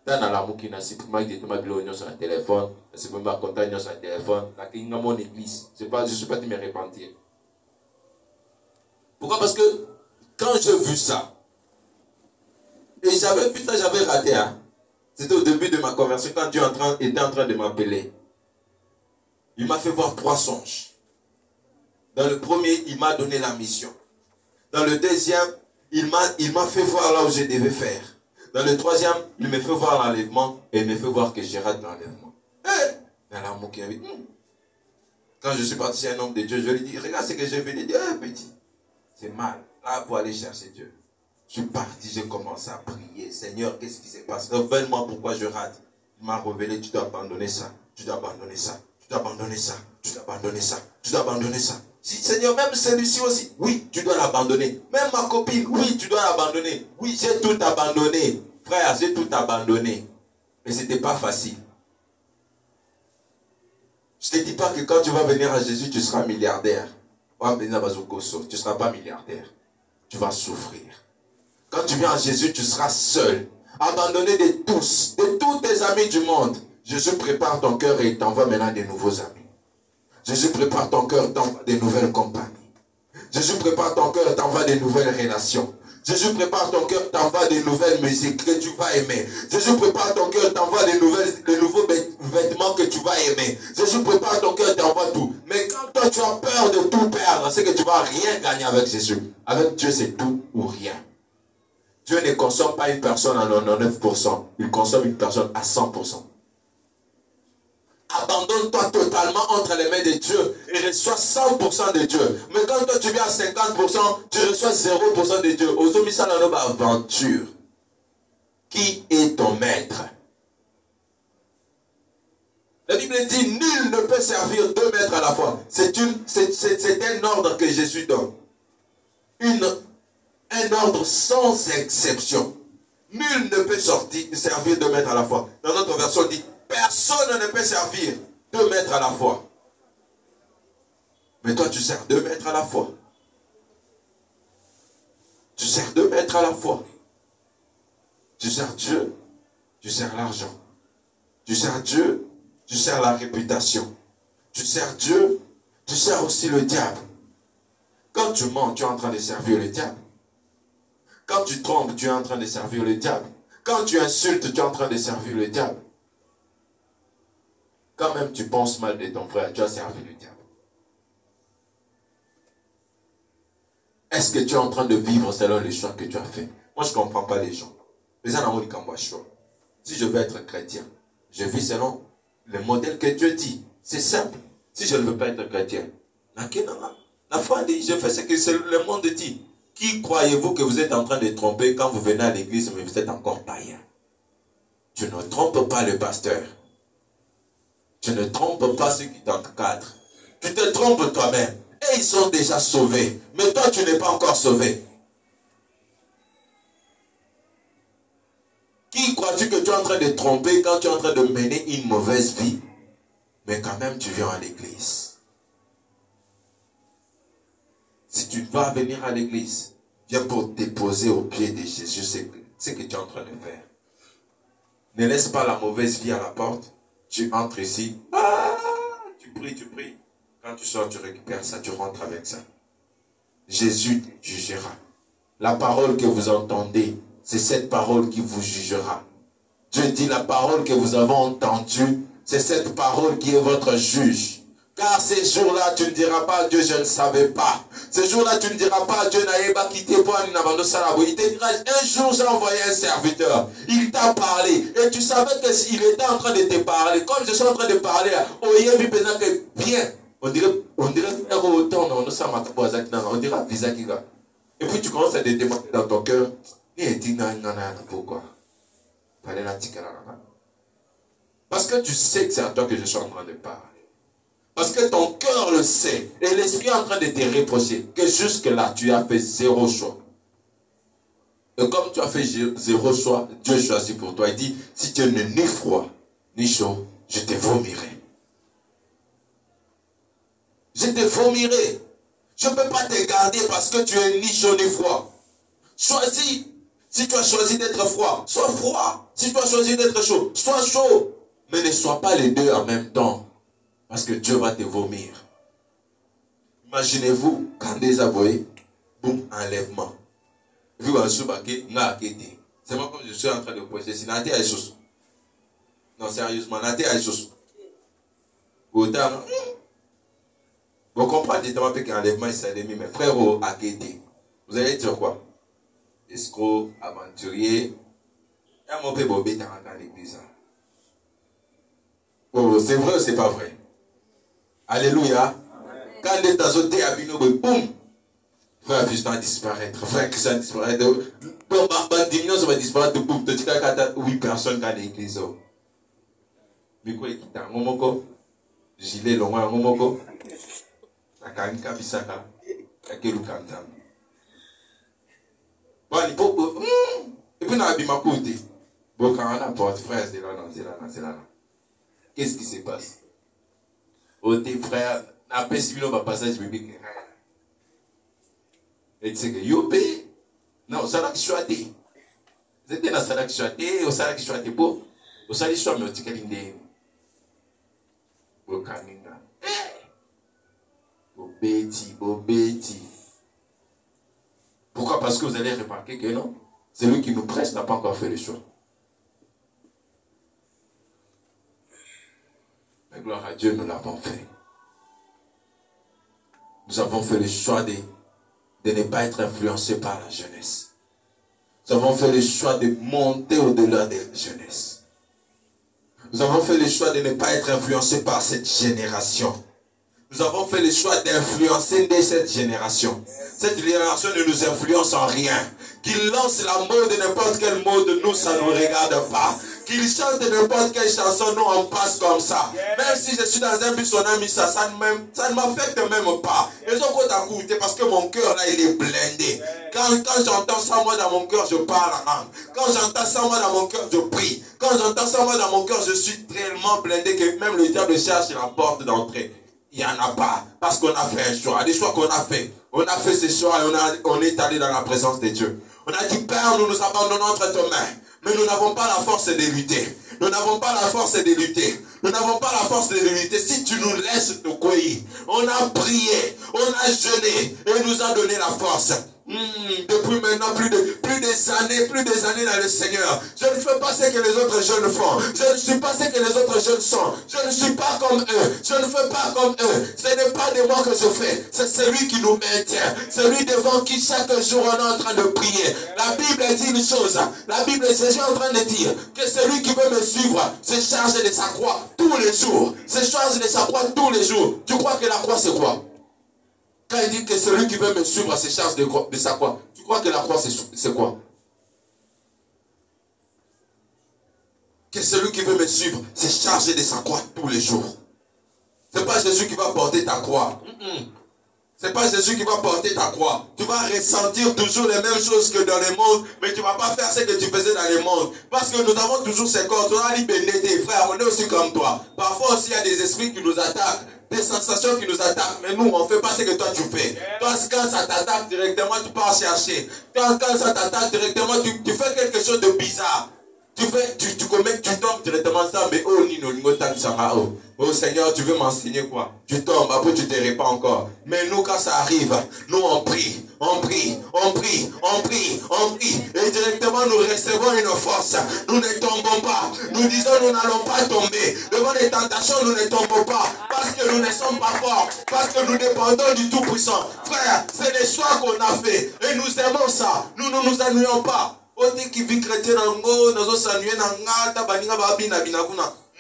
Dans la moukina, c'est pour moi qui m'a dit sur un téléphone. C'est pour moi qui m'a sur un téléphone. Dans mon église. Je ne suis pas de me repentir. Pourquoi? Parce que quand j'ai vu ça, et j'avais vu ça, j'avais raté. Hein? C'était au début de ma conversion, quand Dieu était en train de m'appeler. Il m'a fait voir 3 songes. Dans le premier, il m'a donné la mission. Dans le deuxième, il m'a fait voir là où je devais faire. Dans le troisième, il me fait voir l'enlèvement et il me fait voir que j'ai raté l'enlèvement. Dans l'amour qui avait. Quand je suis parti chez un homme de Dieu, je lui dis, regarde ce que j'ai vu. Il dit, petit, c'est mal. Là, il faut aller chercher Dieu. Je suis parti, j'ai commencé à prier. Seigneur, qu'est-ce qui se passe? Révèle-moi pourquoi je rate. Il m'a révélé, tu dois abandonner ça. Tu dois abandonner ça. Tu dois abandonner ça. Tu dois abandonner ça. Tu dois abandonner ça. Si, Seigneur, même celui-ci aussi. Oui, tu dois l'abandonner. Même ma copine, oui, tu dois l'abandonner. Oui, j'ai tout abandonné. Frère, j'ai tout abandonné. Mais ce n'était pas facile. Je ne te dis pas que quand tu vas venir à Jésus, tu seras milliardaire. Tu ne seras pas milliardaire. Tu vas souffrir. Quand tu viens à Jésus, tu seras seul. Abandonné de tous tes amis du monde. Jésus prépare ton cœur et il t'envoie maintenant de nouveaux amis. Jésus prépare ton cœur, t'envoie de nouvelles compagnies. Jésus prépare ton cœur, t'envoie de nouvelles relations. Jésus prépare ton cœur, t'envoie de nouvelles musiques que tu vas aimer. Jésus prépare ton cœur, t'envoie de nouveaux vêtements que tu vas aimer. Jésus prépare ton cœur, t'envoie tout. Mais quand toi tu as peur de tout perdre, c'est que tu ne vas rien gagner avec Jésus. Avec Dieu, c'est tout ou rien. Dieu ne consomme pas une personne à 99%. Il consomme une personne à 100%. Abandonne-toi totalement entre les mains de Dieu et reçois 100% de Dieu. Mais quand toi tu viens à 50%, tu reçois 0% de Dieu. Aujourd'hui, ça n'a pas aventure. Qui est ton maître? La Bible dit, nul ne peut servir 2 maîtres à la fois. C'est un ordre que Jésus donne. Un ordre sans exception. Nul ne peut servir 2 maîtres à la fois. Dans notre version, on dit, personne ne peut servir 2 maîtres à la fois. Mais toi, tu sers 2 maîtres à la fois. Tu sers 2 maîtres à la fois. Tu sers Dieu, tu sers l'argent. Tu sers Dieu, tu sers la réputation. Tu sers Dieu, tu sers aussi le diable. Quand tu mens, tu es en train de servir le diable. Quand tu trompes, tu es en train de servir le diable. Quand tu insultes, tu es en train de servir le diable. Quand même tu penses mal de ton frère, tu as servi le diable. Est-ce que tu es en train de vivre selon les choix que tu as fait? Moi, je ne comprends pas les gens. Les gens n'ont pas choix. Si je veux être chrétien, je vis selon le modèle que Dieu dit. C'est simple. Si je ne veux pas être chrétien, la foi dit, je fais ce que le monde dit. Qui croyez-vous que vous êtes en train de tromper quand vous venez à l'église, mais vous êtes encore païen? Tu ne trompes pas le pasteur. Tu ne trompes pas ceux qui t'encadrent. Tu te trompes toi-même. Et ils sont déjà sauvés. Mais toi, tu n'es pas encore sauvé. Qui crois-tu que tu es en train de tromper quand tu es en train de mener une mauvaise vie? Mais quand même, tu viens à l'église. Si tu vas venir à l'église, viens pour déposer aux pieds de Jésus ce que tu es en train de faire. Ne laisse pas la mauvaise vie à la porte. Tu entres ici. Ah, tu pries, tu pries. Quand tu sors, tu récupères ça, tu rentres avec ça. Jésus jugera. La parole que vous entendez, c'est cette parole qui vous jugera. Dieu dit la parole que vous avez entendue, c'est cette parole qui est votre juge. Car ces jours-là, tu ne diras pas, Dieu, je ne savais pas. Ces jours-là, tu ne diras pas, Dieu n'a pas quitté pour un abandon salabo. Il te dira, un jour, j'ai envoyé un serviteur. Il t'a parlé. Et tu savais qu'il était en train de te parler. Comme je suis en train de parler, bien. On dirait visa qui va. Et puis tu commences à te demander dans ton cœur, pourquoi? Parce que tu sais que c'est à toi que je suis en train de parler. Parce que ton cœur le sait. Et l'esprit est en train de te reprocher que jusque-là, tu as fait zéro choix. Et comme tu as fait zéro choix, Dieu choisit pour toi. Il dit, si tu n'es ni froid, ni chaud, je te vomirai. Je te vomirai. Je ne peux pas te garder parce que tu es ni chaud ni froid. Choisis. Si tu as choisi d'être froid, sois froid. Si tu as choisi d'être chaud, sois chaud. Mais ne sois pas les deux en même temps. Parce que Dieu va te vomir. Imaginez-vous, quand des aboyés, boum, enlèvement. Vu un sous-baquet, c'est moi comme je suis en train de prêcher. C'est Naté Aïsous. Non, sérieusement, Naté Aïsous. Vous comprenez que l'enlèvement, il s'est mis, mais frère, vous allez dire quoi? Escroc, aventurier. Il y a mon peu bobé dans l'église. Oh, c'est vrai ou c'est pas vrai? Alléluia. Quand les tazotés à Bino, boum. Frère Christian disparaître. Frère Christian disparaître. Donc, diminution, ça va disparaître. Boum. Tu dis qu'il y a 8 personnes dans l'église. Mais quoi, il y a un momoko. Gilet long, un momoko. Takanka bisaka. Takelu kantam. Bon, il faut. Et puis, on a bima côté. Bon, quand on apporte, frère, c'est là. Qu'est-ce qui se passe? Oh, tes frères, n'a pas si bien passage biblique. Et tu sais que, yopé. Non, ça là qui soit dit. C'était dans ça là qui soit dit, au ça là qui soit dit, beau. Au ça là qui soit dit, au ça là qui soit dit. Au caninga. Au bêti. Pourquoi? Parce que vous allez remarquer que non, celui qui nous presse n'a pas encore fait le choix. Mais gloire à Dieu, nous l'avons fait. Nous avons fait le choix de ne pas être influencés par la jeunesse. Nous avons fait le choix de monter au-delà de la jeunesse. Nous avons fait le choix de ne pas être influencés par cette génération. Nous avons fait le choix d'influencer cette génération. Cette génération ne nous influence en rien. Qu'il lance la mode de n'importe quel mode, nous, ça ne nous regarde pas. Qu'il chante n'importe quelle chanson, nous, on passe comme ça. Même si je suis dans un bus, on a mis ça, ça ne m'affecte même pas. Et je compte à écouter parce que mon cœur, là, il est blindé. Quand j'entends ça, moi, dans mon cœur, je parle en langue. Quand j'entends ça, moi, dans mon cœur, je prie. Quand j'entends ça, moi, dans mon cœur, je suis tellement blindé que même le diable cherche la porte d'entrée. Il n'y en a pas. Parce qu'on a fait un choix. Des choix qu'on a fait. On a fait ces choix et on est allé dans la présence de Dieu. On a dit, Père, nous nous abandonnons entre tes mains. Mais nous n'avons pas la force de lutter. Nous n'avons pas la force de lutter. Nous n'avons pas la force de lutter. Si tu nous laisses te cueillir. On a prié. On a jeûné. Et il nous a donné la force. Depuis maintenant plus des années dans le Seigneur. Je ne fais pas ce que les autres jeunes font. Je ne suis pas ce que les autres jeunes sont. Je ne suis pas comme eux. Je ne fais pas comme eux. Ce n'est pas de moi que je fais. C'est celui qui nous maintient. Celui devant qui chaque jour on est en train de prier. La Bible dit une chose. La Bible est en train de dire que celui qui veut me suivre se charge de sa croix tous les jours. Se charge de sa croix tous les jours. Tu crois que la croix c'est quoi? Quand il dit que celui qui veut me suivre se charge de sa croix, tu crois que la croix c'est quoi? Que celui qui veut me suivre se charge de sa croix tous les jours. Ce n'est pas Jésus qui va porter ta croix. Ce n'est pas Jésus qui va porter ta croix. Tu vas ressentir toujours les mêmes choses que dans le monde, mais tu ne vas pas faire ce que tu faisais dans le monde. Parce que nous avons toujours ces corps. On a dit, frère, on est aussi comme toi. Parfois aussi, il y a des esprits qui nous attaquent. Des sensations qui nous attaquent, mais nous on ne fait pas ce que toi tu fais. Toi quand ça t'attaque directement, tu pars chercher. Quand ça t'attaque directement, tu fais quelque chose de bizarre. Tu commets, tu tombes directement ça, mais oh, Nino, Nino, oh Seigneur, tu veux m'enseigner quoi? Tu tombes, après tu te répands encore. Mais nous, quand ça arrive, nous on prie, on prie, on prie, on prie, on prie. Et directement nous recevons une force. Nous ne tombons pas. Nous disons nous n'allons pas tomber. Devant les tentations, nous ne tombons pas. Parce que nous ne sommes pas forts. Parce que nous dépendons du Tout-Puissant. Frère, c'est des choix qu'on a fait. Et nous aimons ça. Nous ne nous ennuyons pas.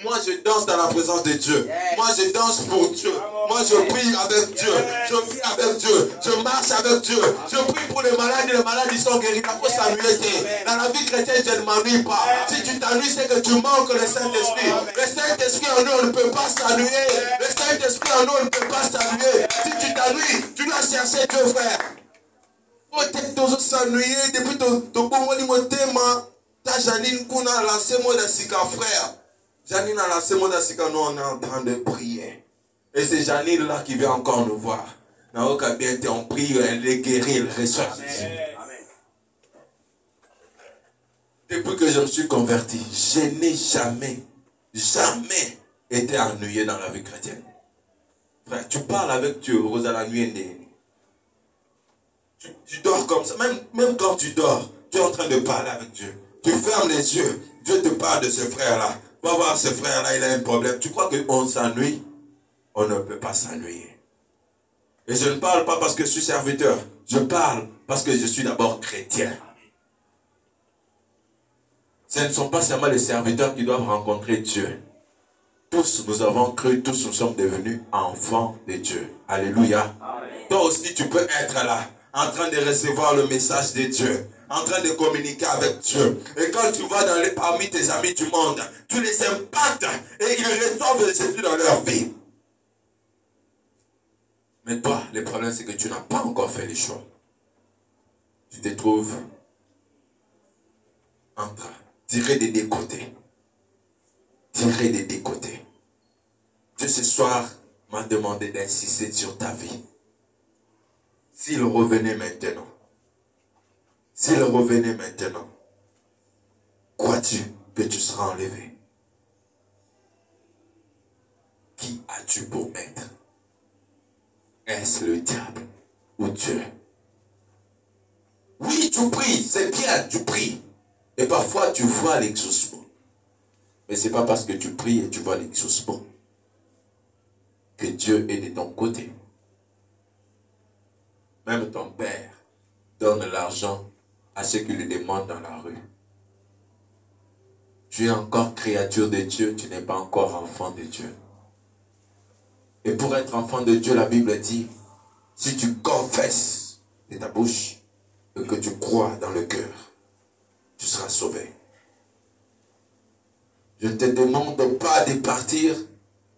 Moi je danse dans la présence de Dieu. Moi je danse pour Dieu. Moi je prie avec Dieu. Je prie avec Dieu. Je marche avec Dieu. Je prie pour les malades et les malades ils sont guéris. Dans la vie chrétienne je ne m'ennuie pas. Si tu t'ennuies c'est que tu manques le Saint-Esprit. Le Saint-Esprit en nous on ne peut pas s'ennuyer. Le Saint-Esprit en nous on ne peut pas s'ennuyer. Si tu t'ennuies tu dois chercher Dieu frère. Peut-être que s'ennuyer depuis ton bon thème. Ta Janine Kuna lancé moi de Sika frère. Janine a lancé moi de Sika, nous on est en train de prier. Et c'est Janine là qui vient encore nous voir. On prie, elle est guérie, elle reçoit Jésus. Depuis que je me suis converti, je n'ai jamais été ennuyé dans la vie chrétienne. Frère, tu parles avec Dieu, Rosa nuit. Tu dors comme ça, même quand tu dors, tu es en train de parler avec Dieu. Tu fermes les yeux, Dieu te parle de ce frère-là. Va voir ce frère-là, il a un problème. Tu crois qu'on s'ennuie? On ne peut pas s'ennuyer. Et je ne parle pas parce que je suis serviteur. Je parle parce que je suis d'abord chrétien. Ce ne sont pas seulement les serviteurs qui doivent rencontrer Dieu. Tous nous avons cru, tous nous sommes devenus enfants de Dieu. Alléluia. Amen. Toi aussi tu peux être là, en train de recevoir le message de Dieu, en train de communiquer avec Dieu. Et quand tu vas parmi tes amis du monde, tu les impactes et ils reçoivent Jésus dans leur vie. Mais toi, le problème c'est que tu n'as pas encore fait les choix. Tu te trouves en train de tirer des décotés. Tirer des décotés. Dieu ce soir m'a demandé d'insister sur ta vie. S'il revenait maintenant, crois-tu que tu seras enlevé? Qui as-tu pour maître? Est-ce le diable ou Dieu? Oui, tu pries, c'est bien, tu pries. Et parfois tu vois l'exaucement. Mais ce n'est pas parce que tu pries et tu vois l'exaucement que Dieu est de ton côté. Même ton père donne l'argent à ceux qui lui demandent dans la rue. Tu es encore créature de Dieu, tu n'es pas encore enfant de Dieu. Et pour être enfant de Dieu, la Bible dit, si tu confesses de ta bouche et que tu crois dans le cœur, tu seras sauvé. Je ne te demande pas de partir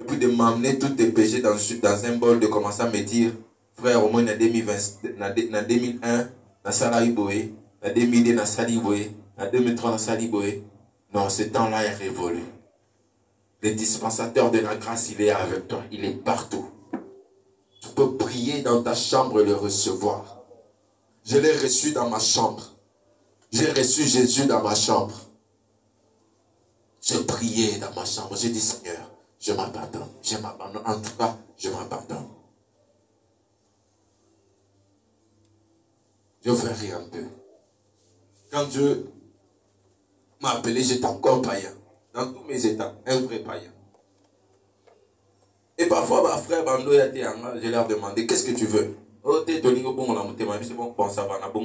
et puis de m'amener tous tes péchés dans un bol, de commencer à me dire, frère, au moins en 2001, na sala iboé, en 2002, na sala iboé, en 2003, na sala iboé. Non, ce temps-là est révolu. Le dispensateur de la grâce, il est avec toi, il est partout. Tu peux prier dans ta chambre et le recevoir. Je l'ai reçu dans ma chambre. J'ai reçu Jésus dans ma chambre. J'ai prié dans ma chambre. J'ai dit, Seigneur, je m'abandonne. Je m'abandonne. En tout cas, je m'abandonne. Je verrai un peu. Quand Dieu m'a appelé, j'étais encore païen. Dans tous mes états, un vrai païen. Et parfois, ma frère Bando, je leur demandais, qu'est-ce que tu veux? Oh, t'es donné au bon, c'est bon, ça va, na bon,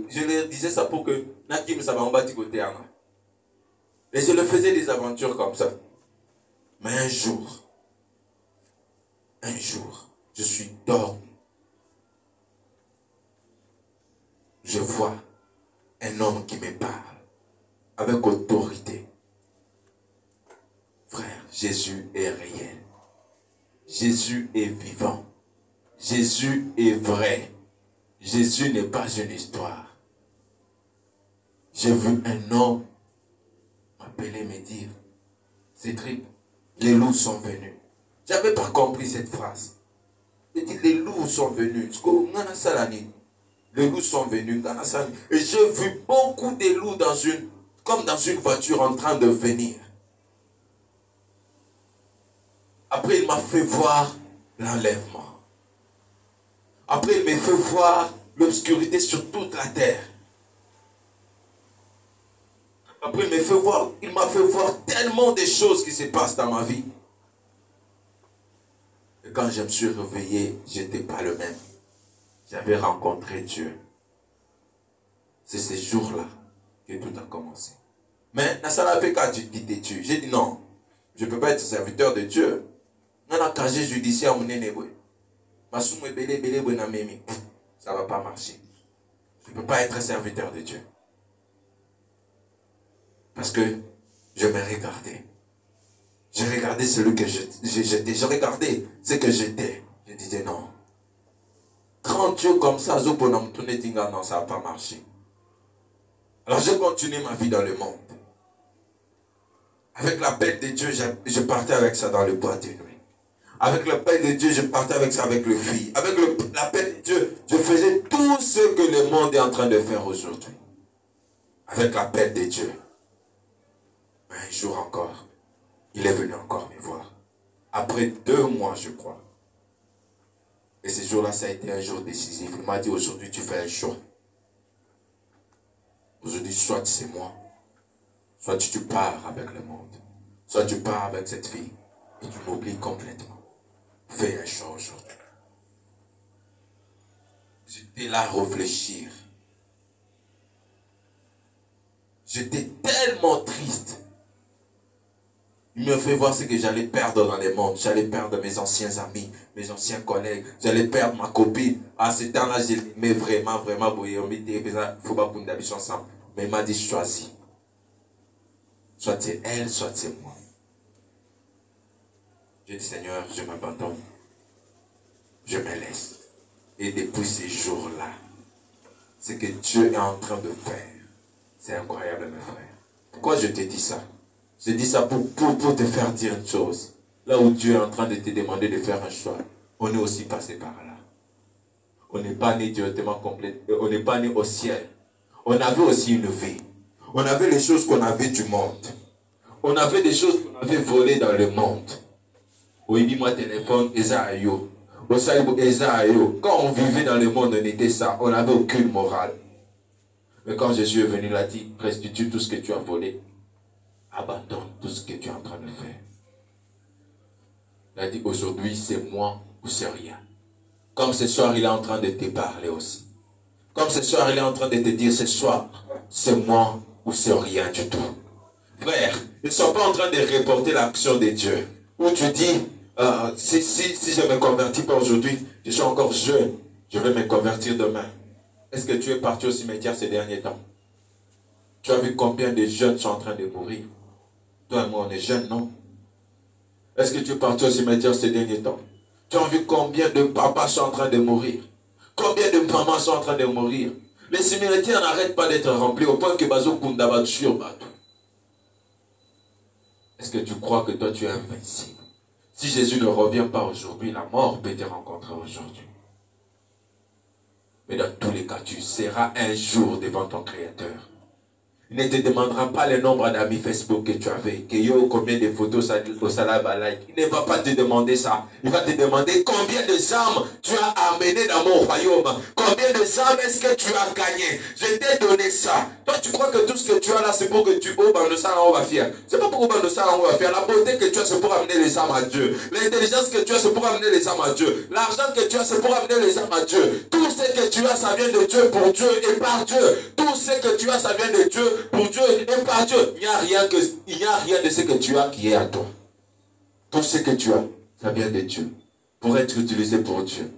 je leur disais ça pour que Nakim Sabamba côté. Et je le faisais des aventures comme ça. Mais un jour, je suis dormi. Je vois un homme qui me parle avec autorité. Frère, Jésus est réel. Jésus est vivant. Jésus est vrai. Jésus n'est pas une histoire. J'ai vu un homme m'appeler, me dire, Cédric, les loups sont venus. Je n'avais pas compris cette phrase. Il dit, les loups sont venus. Les loups sont venus. Et j'ai vu beaucoup de loups comme dans une voiture en train de venir. Après, il m'a fait voir l'enlèvement. Après, il m'a fait voir l'obscurité sur toute la terre. Après, il m'a fait voir tellement de choses qui se passent dans ma vie. Et quand je me suis réveillé, je n'étais pas le même. J'avais rencontré Dieu. C'est ces jours-là que tout a commencé. Mais, quand tu quittes Dieu, j'ai dit non, je ne peux pas être serviteur de Dieu. Non, non, quand j'ai judiciaire, ça ne va pas marcher. Je ne peux pas être serviteur de Dieu. Parce que je me regardais. J'ai regardé celui que j'étais. Je regardais ce que j'étais. Je disais non. 30 Dieu comme ça, non, ça ne va pas marcher. Alors je continue ma vie dans le monde. Avec l'appel de Dieu, je partais avec ça dans le bois de nuit. Avec l'appel de Dieu, je partais avec ça avec le fil. Avec l'appel de Dieu, je faisais tout ce que le monde est en train de faire aujourd'hui. Avec l'appel de Dieu. Mais un jour encore, il est venu encore me voir. Après 2 mois, je crois. Et ce jour-là, ça a été un jour décisif. Il m'a dit, aujourd'hui, tu fais un choix. Aujourd'hui, soit c'est moi, soit tu pars avec le monde, soit tu pars avec cette fille et tu m'oublies complètement. Fais un choix aujourd'hui. J'étais là à réfléchir. J'étais tellement triste. Il me fait voir ce que j'allais perdre dans le monde. J'allais perdre mes anciens amis, mes anciens collègues. J'allais perdre ma copine. À ce temps-là, je l'aimais vraiment, vraiment. Il ne faut pas qu'on habite ensemble. Mais il m'a dit, choisis. Soit c'est elle, soit c'est moi. J'ai dit, Seigneur, je m'abandonne. Je me laisse. Et depuis ces jours-là, ce que Dieu est en train de faire, c'est incroyable, mes frères. Pourquoi je te dis ça? Je dis ça pour te faire dire une chose. Là où Dieu est en train de te demander de faire un choix, on est aussi passé par là. On n'est pas né directement complet. On n'est pas né au ciel. On avait aussi une vie. On avait les choses qu'on avait du monde. On avait des choses qu'on avait volées dans le monde. Oui, moi téléphone, Esaïo. Quand on vivait dans le monde, on était ça. On n'avait aucune morale. Mais quand Jésus est venu, il a dit, restitue tout ce que tu as volé. Abandonne tout ce que tu es en train de faire. Il a dit, aujourd'hui, c'est moi ou c'est rien. Comme ce soir, il est en train de te parler aussi. Comme ce soir, il est en train de te dire, ce soir, c'est moi ou c'est rien du tout. Frère, ils ne sont pas en train de reporter l'action de Dieu. Où tu dis, si je ne me convertis pas aujourd'hui, je suis encore jeune, je vais me convertir demain. Est-ce que tu es parti au cimetière ces derniers temps? Tu as vu combien de jeunes sont en train de mourir? Toi et moi, on est jeunes, non? Est-ce que tu es parti au cimetière ces derniers temps? Tu as vu combien de papas sont en train de mourir? Combien de mamans sont en train de mourir? Les cimetières n'arrêtent pas d'être remplis au point que Bazo Kundaba sur Bato. Est-ce que tu crois que toi tu es invincible? Si Jésus ne revient pas aujourd'hui, la mort peut te rencontrer aujourd'hui. Mais dans tous les cas, tu seras un jour devant ton Créateur. Il ne te demandera pas le nombre d'amis Facebook que tu avais, combien de photos au salaba like. Il ne va pas te demander ça. Il va te demander combien de âmes tu as amené dans mon royaume. Combien de âmes est-ce que tu as gagné? Je t'ai donné ça. Toi, tu crois que tout ce que tu as là, c'est pour que tu on va faire. C'est pas pour on va faire. La beauté que tu as, c'est pour amener les âmes à Dieu. L'intelligence que tu as, c'est pour amener les âmes à Dieu. L'argent que tu as, c'est pour amener les âmes à Dieu. Tout ce que tu as, ça vient de Dieu, pour Dieu et par Dieu. Tout ce que tu as, ça vient de Dieu, pour Dieu et par Dieu. Il n'y a rien de ce que tu as qui est à toi. Tout ce que tu as, ça vient de Dieu. Pour être utilisé pour Dieu.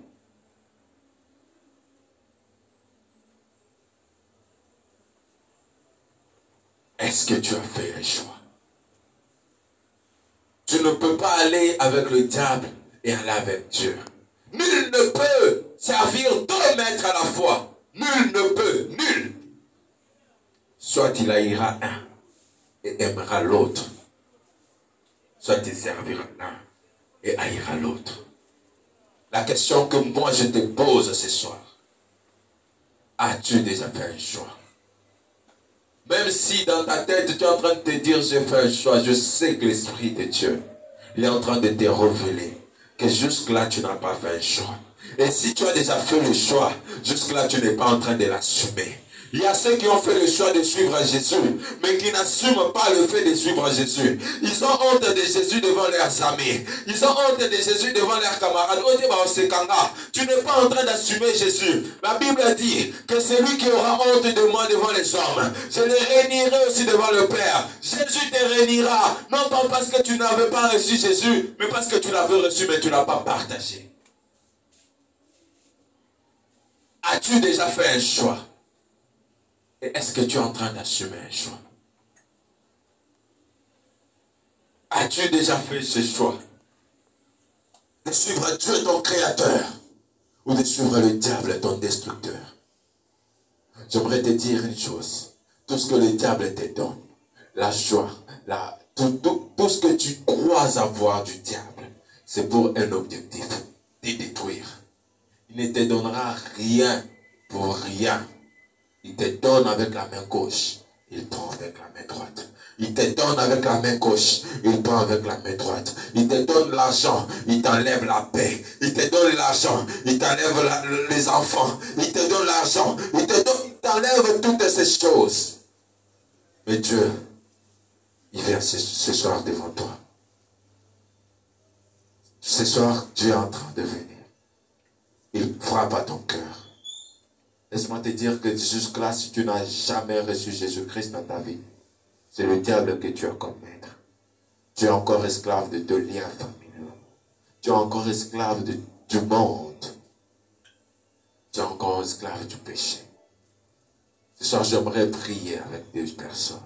Est-ce que tu as fait un choix? Tu ne peux pas aller avec le diable et aller avec Dieu. Nul ne peut servir 2 maîtres à la fois. Nul ne peut, nul. Soit il haïra un et aimera l'autre. Soit il servira l'un et haïra l'autre. La question que moi je te pose ce soir, As-tu déjà fait un choix? Même si dans ta tête, tu es en train de te dire, j'ai fait un choix, je sais que l'Esprit de Dieu, il est en train de te révéler que jusque-là, tu n'as pas fait un choix. Et si tu as déjà fait le choix, jusque-là, tu n'es pas en train de l'assumer. Il y a ceux qui ont fait le choix de suivre Jésus, mais qui n'assument pas le fait de suivre Jésus. Ils ont honte de Jésus devant leurs amis. Ils ont honte de Jésus devant leurs camarades. Tu n'es pas en train d'assumer Jésus. La Bible dit que c'est lui qui aura honte de moi devant les hommes. Je le réunirai aussi devant le Père. Jésus te réunira, non pas parce que tu n'avais pas reçu Jésus, mais parce que tu l'avais reçu, mais tu ne l'as pas partagé. As-tu déjà fait un choix? Et est-ce que tu es en train d'assumer un choix? As-tu déjà fait ce choix? De suivre Dieu ton créateur ou de suivre le diable ton destructeur? J'aimerais te dire une chose. Tout ce que le diable te donne, la joie, tout ce que tu crois avoir du diable, c'est pour un objectif, de détruire. Il ne te donnera rien pour rien. Il te donne avec la main gauche, il prend avec la main droite. Il te donne avec la main gauche, il prend avec la main droite. Il te donne l'argent, il t'enlève la paix. Il te donne l'argent, il t'enlève les enfants. Il te donne l'argent, il t'enlève toutes ces choses. Mais Dieu, il vient ce soir devant toi. Ce soir, Dieu est en train de venir. Il frappe à ton cœur. Laisse-moi te dire que jusque-là, si tu n'as jamais reçu Jésus-Christ dans ta vie, c'est le diable que tu as comme maître. Tu es encore esclave de tes liens familiaux. Tu es encore esclave du monde. Tu es encore esclave du péché. Ce soir, j'aimerais prier avec deux personnes.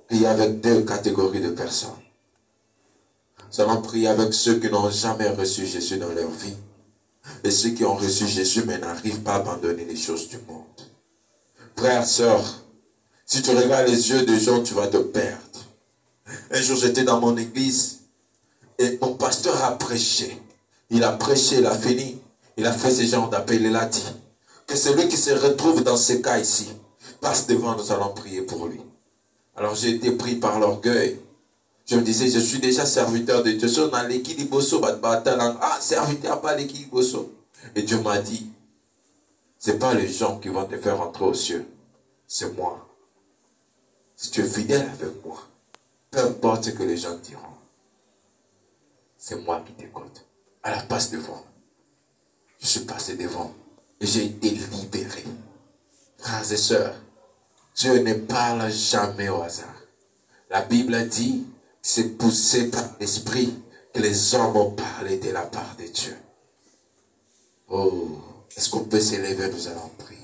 Prier avec deux catégories de personnes. Nous allons prier avec ceux qui n'ont jamais reçu Jésus dans leur vie. Et ceux qui ont reçu Jésus mais n'arrivent pas à abandonner les choses du monde. Frères, sœurs, si tu regardes les yeux des gens, tu vas te perdre. Un jour, j'étais dans mon église et mon pasteur a prêché. Il a prêché, il a fini. Il a fait ce genre d'appel, il a dit que celui qui se retrouve dans ce cas ici passe devant, nous allons prier pour lui. Alors j'ai été pris par l'orgueil. Je me disais, je suis déjà serviteur de Dieu. Je suis dans l'équipe de Bosso. Ah, serviteur, pas l'équipe de Bosso. Et Dieu m'a dit, ce n'est pas les gens qui vont te faire entrer aux cieux. C'est moi. Si tu es fidèle avec moi, peu importe ce que les gens diront, c'est moi qui t'écoute. Alors passe devant. Je suis passé devant et j'ai été libéré. Frères et sœurs, Dieu ne parle jamais au hasard. La Bible dit, c'est poussé par l'Esprit que les hommes ont parlé de la part de Dieu. Oh, est-ce qu'on peut s'élever, nous allons prier.